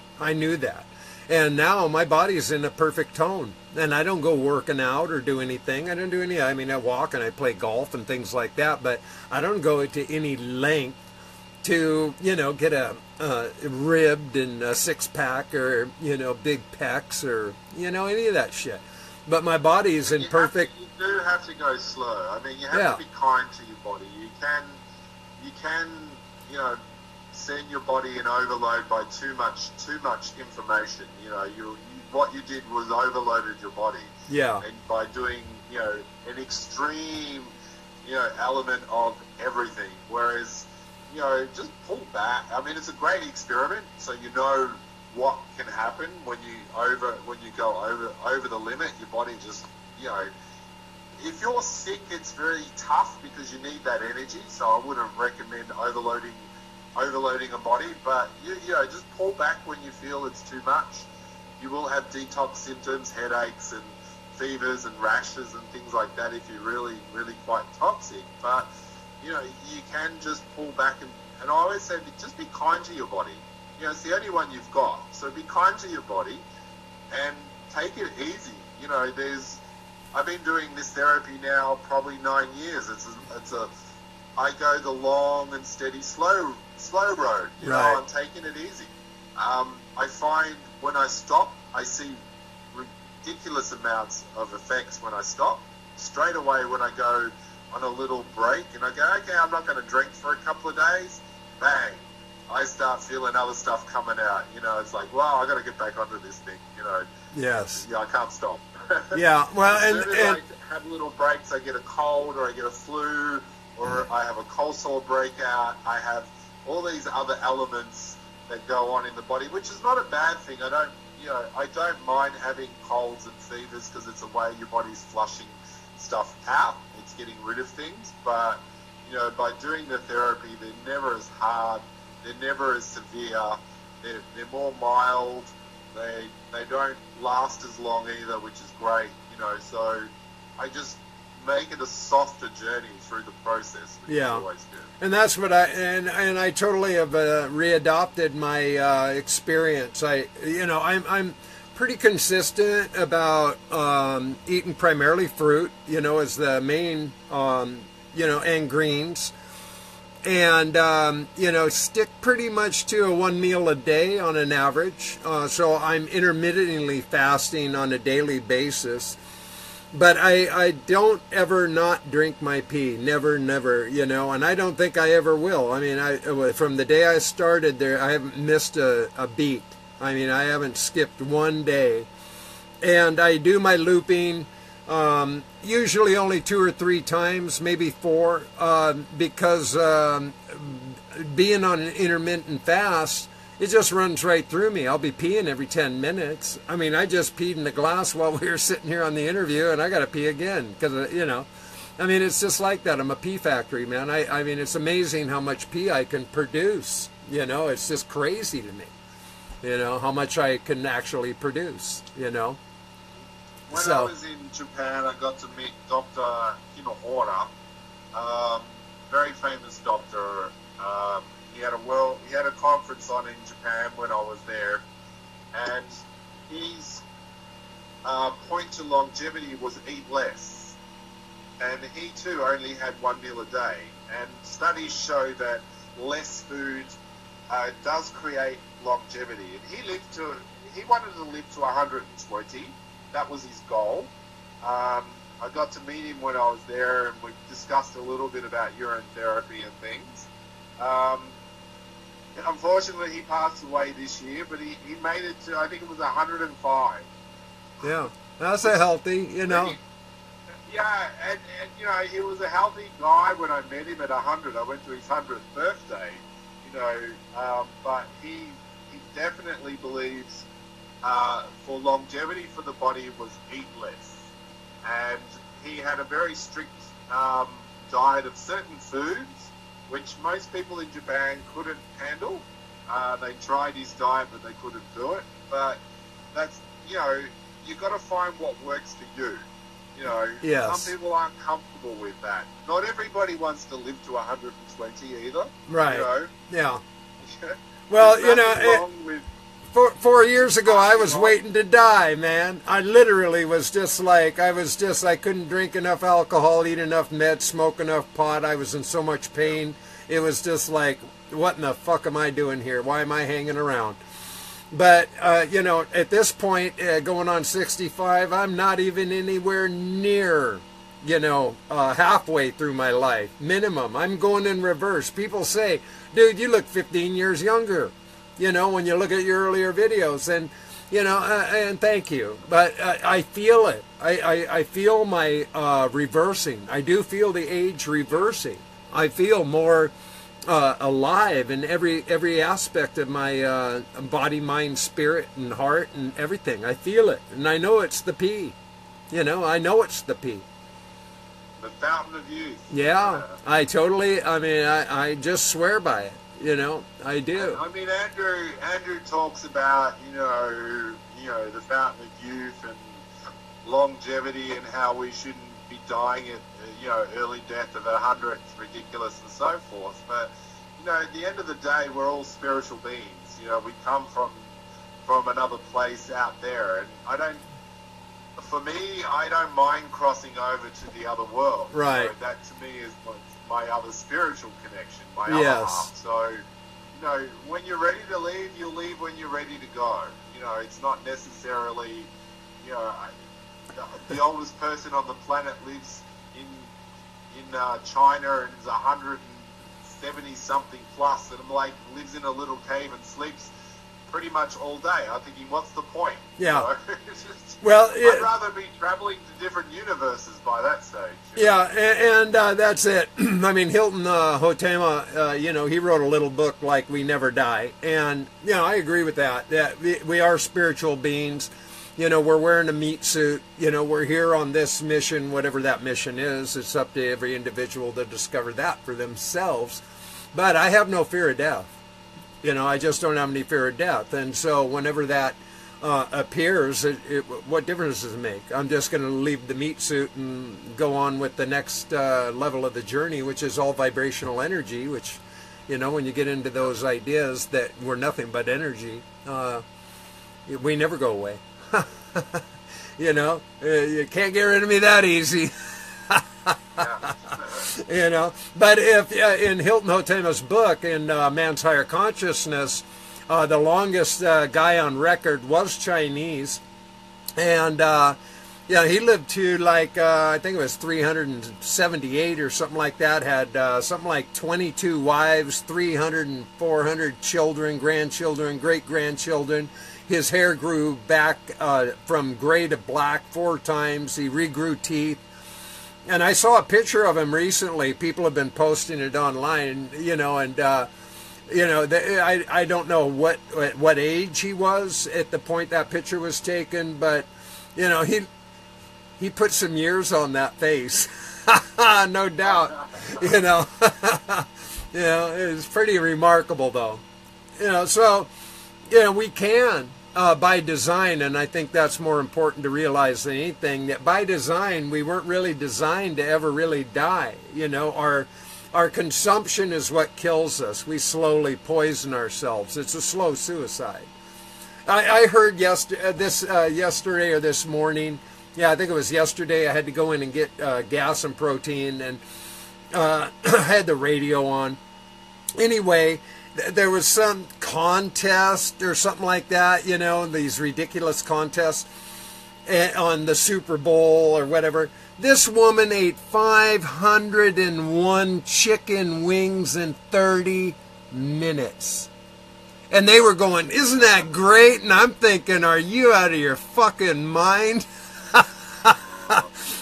And now my body's in a perfect tone. And I don't go working out or do anything. I don't do any, I mean, I walk and I play golf and things like that, but I don't go to any length to, you know, get a ribbed and a six-pack or, you know, big pecs or, you know, any of that shit. But my body's in perfect... You do have to go slow. I mean, you have to be kind to your body. You can, you know, send your body an overload by too much information. You know, what you did was overloaded your body. Yeah. And by doing, you know, an extreme, you know, element of everything. Whereas, you know, just pull back. I mean, it's a great experiment, so you know what can happen when you go over the limit. Your body just, you know, if you're sick, it's very tough because you need that energy. So I wouldn't recommend overloading a body, but you know, just pull back when you feel it's too much. You will have detox symptoms, headaches and fevers and rashes and things like that if you're really, really quite toxic. But, you know, you can just pull back and I always say, just be kind to your body. You know, it's the only one you've got. So be kind to your body and take it easy. You know, I've been doing this therapy now probably 9 years. I go the long and steady slow road. You know, I'm taking it easy. I find when I stop, I see ridiculous amounts of effects when I stop. Straight away when I go on a little break and I go, okay, I'm not going to drink for a couple of days, bang, I start feeling other stuff coming out. You know, it's like, wow, I got to get back onto this thing, you know. Yes. Yeah, I can't stop. Yeah, well, as soon as I have little breaks, I get a cold or I get a flu or I have a cold sore breakout. I have all these other elements that go on in the body, which is not a bad thing. I don't mind having colds and fevers because it's a way your body's flushing stuff out. It's getting rid of things. But, you know, by doing the therapy, they're never as hard. They're never as severe. They're more mild. They don't last as long either, which is great. You know, so I just make it a softer journey through the process, which is always good. And that's what I totally have readopted my experience. I'm pretty consistent about eating primarily fruit, you know, as the main, you know, and greens. And, you know, stick pretty much to a 1 meal a day on an average. So I'm intermittently fasting on a daily basis. But I don't ever not drink my pee. Never, never, you know, and I don't think I ever will. I mean, from the day I started there, I haven't missed a beat. I mean, I haven't skipped one day. And I do my looping usually only 2 or 3 times, maybe 4, because being on an intermittent fast, it just runs right through me. I'll be peeing every 10 minutes. I mean, I just peed in the glass while we were sitting here on the interview, and I got to pee again because, you know, I mean, it's just like that. I'm a pee factory, man. I mean, it's amazing how much pee I can produce. You know, it's just crazy to me, you know, how much I can actually produce, you know. When I was in Japan, I got to meet Dr. Kinohara, very famous doctor. He had a conference on in Japan when I was there, and his point to longevity was eat less. And he too only had 1 meal a day. And studies show that less food does create longevity. And he wanted to live to 120. That was his goal. I got to meet him when I was there, and we discussed a little bit about urine therapy and things. Unfortunately, he passed away this year, but he made it to, I think it was 105. Yeah, that's a healthy, you know. Yeah, and you know, he was a healthy guy when I met him at 100. I went to his 100th birthday, you know, but he definitely believes for longevity for the body was eat less. And he had a very strict diet of certain foods, which most people in Japan couldn't handle. They tried his diet, but they couldn't do it. But that's, you know, you've got to find what works for you. You know, some people aren't comfortable with that. Not everybody wants to live to 120 either. Right. You know? Yeah. Well, you know, 4 years ago, I was waiting to die, man. I literally was just like, I couldn't drink enough alcohol, eat enough meds, smoke enough pot. I was in so much pain. It was just like, what in the fuck am I doing here? Why am I hanging around? But, you know, at this point, going on 65, I'm not even anywhere near, you know, halfway through my life. Minimum. I'm going in reverse. People say, dude, you look 15 years younger, you know, when you look at your earlier videos. And, you know, and thank you. But I feel it. I feel my reversing. I do feel the age reversing. I feel more alive in every aspect of my body, mind, spirit, and heart, and everything. I feel it, and I know it's the P. You know, I know it's the P. The fountain of youth. Yeah, I totally. I mean, I just swear by it. You know, I do. I mean, Andrew talks about you know the fountain of youth and longevity and how we shouldn't be dying at early death of 100. It's ridiculous and so forth. But you know, at the end of the day, we're all spiritual beings. You know, we come from another place out there, and for me, I don't mind crossing over to the other world. Right. So that to me is my other spiritual connection, my other half. So, you know, when you're ready to leave, you'll leave when you're ready to go. You know, it's not necessarily, you know, the oldest person on the planet lives in China and is 170 something plus, and I'm like, lives in a little cave and sleeps pretty much all day. I'm thinking, what's the point? Yeah. You know? Well, I'd rather be traveling to different universes by that stage. Yeah, and that's it. I mean, Hilton Hotema, you know, he wrote a little book like We Never Die. And, you know, I agree with that. That we are spiritual beings. You know, we're wearing a meat suit. You know, we're here on this mission, whatever that mission is. It's up to every individual to discover that for themselves. But I have no fear of death. You know, I just don't have any fear of death. And so whenever that appears, what difference does it make? I'm just going to leave the meat suit and go on with the next level of the journey, which is all vibrational energy, which, you know, when you get into those ideas that we're nothing but energy, we never go away. You know, you can't get rid of me that easy. You know, but if in Hilton Hotema's book, in Man's Higher Consciousness, the longest guy on record was Chinese, and yeah, he lived to like I think it was 378 or something like that. Had something like 22 wives, 300 and 400 children, grandchildren, great grandchildren. His hair grew back from gray to black 4 times. He regrew teeth. And I saw a picture of him recently. People have been posting it online, you know, and, you know, I don't know what age he was at the point that picture was taken, but, you know, he put some years on that face. No doubt, you know. You know, it was pretty remarkable, though. You know, so, you know, we can. By design, and I think that's more important to realize than anything, that by design we weren't really designed to ever really die. You know, our consumption is what kills us. We slowly poison ourselves. It's a slow suicide. I heard yesterday or this morning, yeah, I think it was yesterday, I had to go in and get gas and protein, and I had the radio on. Anyway, there was some contest or something like that, you know, these ridiculous contests on the Super Bowl or whatever. This woman ate 501 chicken wings in 30 minutes. And they were going, isn't that great? And I'm thinking, are you out of your fucking mind?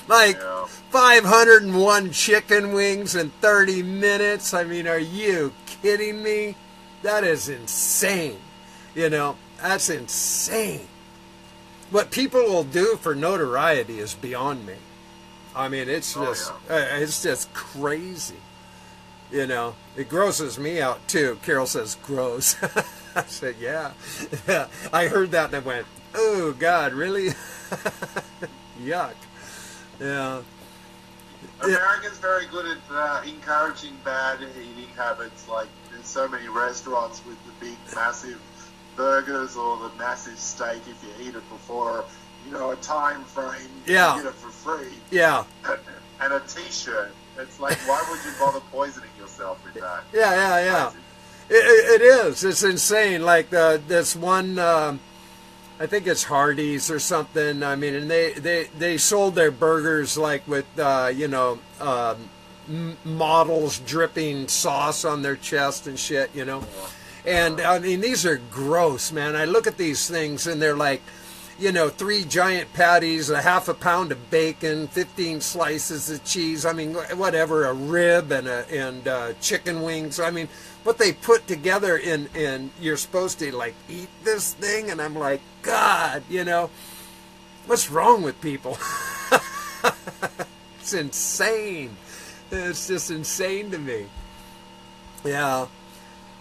Like 501 chicken wings in 30 minutes? I mean, are you kidding me? That is insane. You know, that's insane. What people will do for notoriety is beyond me. I mean, it's just crazy. You know, it grosses me out too. Carol says, gross. I said, yeah. I heard that and I went, oh God, really? Yuck. Yeah. Americans very good at encouraging bad eating habits. Like, there's so many restaurants with the big, massive burgers or the massive steak if you eat it before, you know, a time frame. Yeah. You get it for free. Yeah. And a T-shirt. It's like, why would you bother poisoning yourself with that? Yeah. It is. It's insane. Like this one, I think it's Hardee's or something. I mean, and they sold their burgers like with, you know, models dripping sauce on their chest and shit, you know. And I mean, these are gross, man. I look at these things and they're like, you know, 3 giant patties, a half a pound of bacon, 15 slices of cheese. I mean, whatever, a rib and chicken wings. I mean, what they put together in you're supposed to like eat this thing, and I'm like, God, you know, what's wrong with people? It's insane. It's just insane to me. Yeah.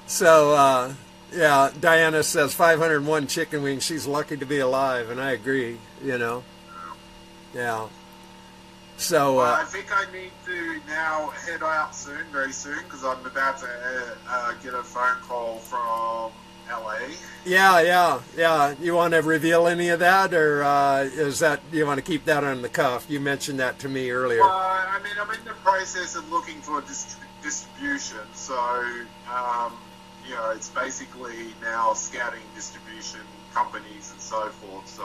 So, yeah, Diana says 501 chicken wings. She's lucky to be alive, and I agree, you know. Yeah. So, I think I need to now head out soon, very soon, because I'm about to get a phone call from LA. Yeah. You want to reveal any of that, or is that, you want to keep that on the cuff? You mentioned that to me earlier. Well, I mean, I'm in the process of looking for distribution, so, you know, it's basically now scouting distribution companies and so forth. So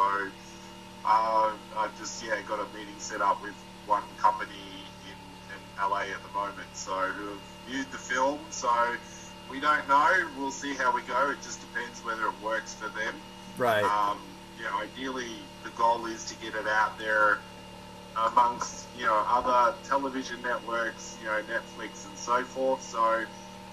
I've just, got a meeting set up with one company in LA at the moment, so who have viewed the film. So we don't know. We'll see how we go. It just depends whether it works for them. Right. You know, ideally the goal is to get it out there amongst, you know, other television networks, you know, Netflix and so forth. So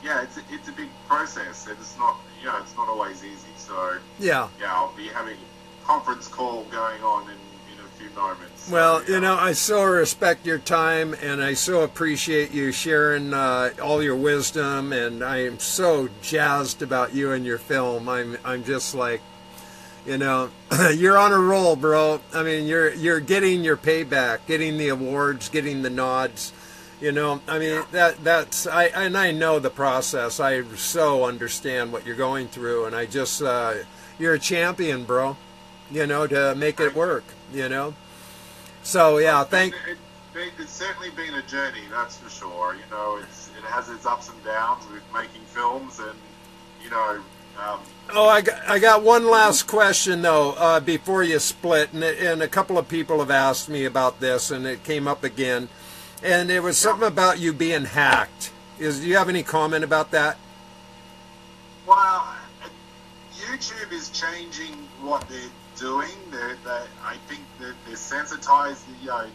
yeah, it's a big process, and it's not, you know, it's not always easy. So yeah, I'll be having a conference call going on in a few moments. Well, so, you know, I so respect your time, and I so appreciate you sharing all your wisdom, and I am so jazzed about you and your film. I'm just like, you know, you're on a roll, bro. I mean, you're getting your payback, getting the awards, getting the nods. You know, I mean, that's I know the process. I so understand what you're going through, and I just you're a champion, bro. You know, to make it work. You know, so yeah, it's certainly been a journey, that's for sure. You know, it has its ups and downs with making films, and you know. Oh, I got one last question though before you split, and a couple of people have asked me about this, and it came up again. And it was something about you being hacked. Do you have any comment about that? Well, YouTube is changing what they're doing. I think that they're sensitized. You know,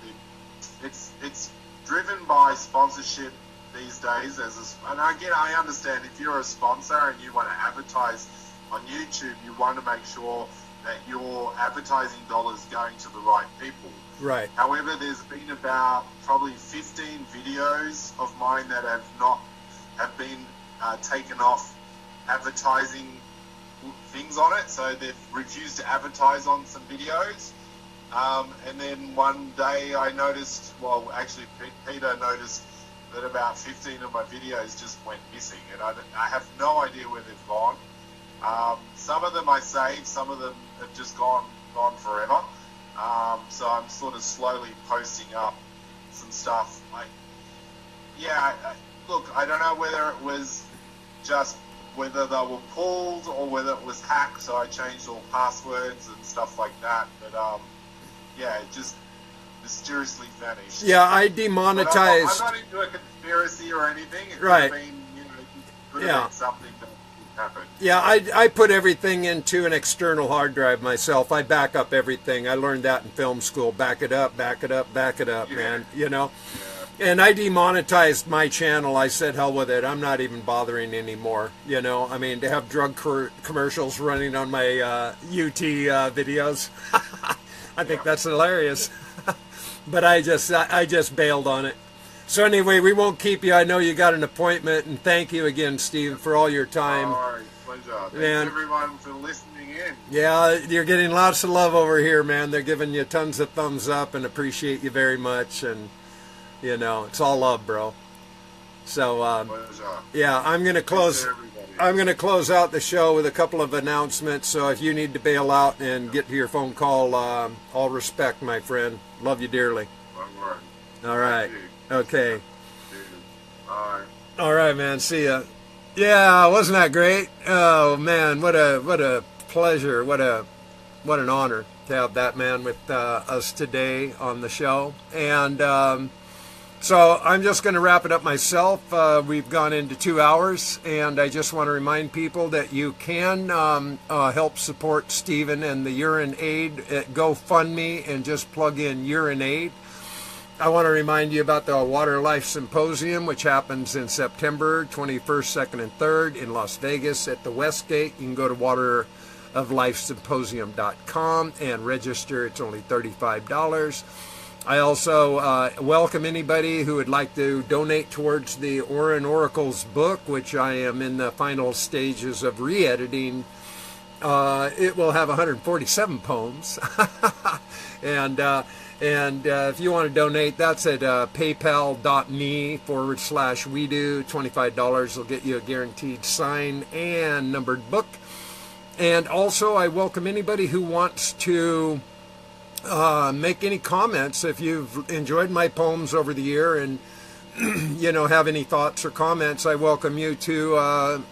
it's driven by sponsorship these days. And I understand if you're a sponsor and you want to advertise on YouTube, you want to make sure that your advertising dollars going to the right people. Right. However, there's been about probably 15 videos of mine that have been taken off advertising things on it. So they've refused to advertise on some videos. And then one day I noticed, well, actually Peter noticed that about 15 of my videos just went missing, and I have no idea where they've gone. Some of them I saved, some of them have just gone forever. So I'm sort of slowly posting up some stuff. Look, I don't know whether it was just whether they were pulled or whether it was hacked, so I changed all passwords and stuff like that. But it just mysteriously vanished. Yeah, I demonetized. I'm not into a conspiracy or anything. It right. Could have been, you know, it could have been something that happened. Yeah, I put everything into an external hard drive myself. I back up everything. I learned that in film school. Back it up, man. You know? Yeah. And I demonetized my channel. I said, hell with it. I'm not even bothering anymore. You know? I mean, to have drug commercials running on my UT videos, I think that's hilarious. But I just bailed on it. So anyway, we won't keep you. I know you got an appointment, and thank you again, Steve, for all your time. All right, pleasure. Thanks everyone for listening in. Yeah, you're getting lots of love over here, man. They're giving you tons of thumbs up and appreciate you very much, and you know, it's all love, bro. So Pleasure. yeah, I'm going to close. I'm going to close out the show with a couple of announcements. So if you need to bail out and get to your phone call, all respect, my friend. Love you dearly. All right. Okay. Bye. All right, man. See ya. Yeah, wasn't that great? Oh man, what a pleasure. What an honor to have that man with us today on the show. And so I'm just going to wrap it up myself. We've gone into 2 hours, and I just want to remind people that you can help support Stephen and the Urine Aid at GoFundMe and just plug in Urine Aid. I want to remind you about the Water Life Symposium, which happens in September 21st, 2nd, and 3rd in Las Vegas at the Westgate. You can go to wateroflifesymposium.com and register. It's only $35. I also welcome anybody who would like to donate towards the ORIN Oracles book, which I am in the final stages of re-editing. It will have 147 poems. and if you want to donate, that's at paypal.me/Weedu. $25 will get you a guaranteed signed and numbered book. And also, I welcome anybody who wants to make any comments. If you've enjoyed my poems over the year and have any thoughts or comments, I welcome you to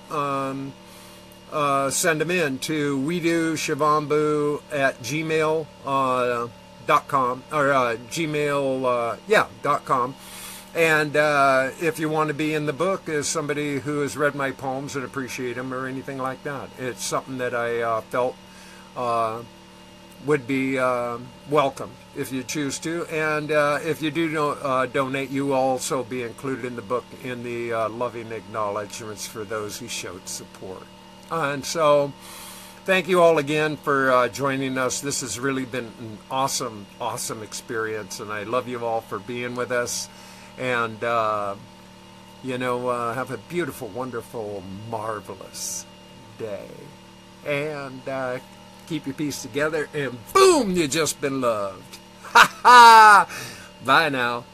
send them in to Weedu Shivambu at gmail.com or gmail.com. And if you want to be in the book as somebody who has read my poems and appreciate them or anything like that, it's something that I felt would be welcomed if you choose to. And if you do donate, you will also be included in the book in the loving acknowledgments for those who showed support. And so thank you all again for joining us. This has really been an awesome experience, and I love you all for being with us. And have a beautiful, wonderful, marvelous day. And keep your piece together, and boom, you just been loved. Ha ha! Bye now.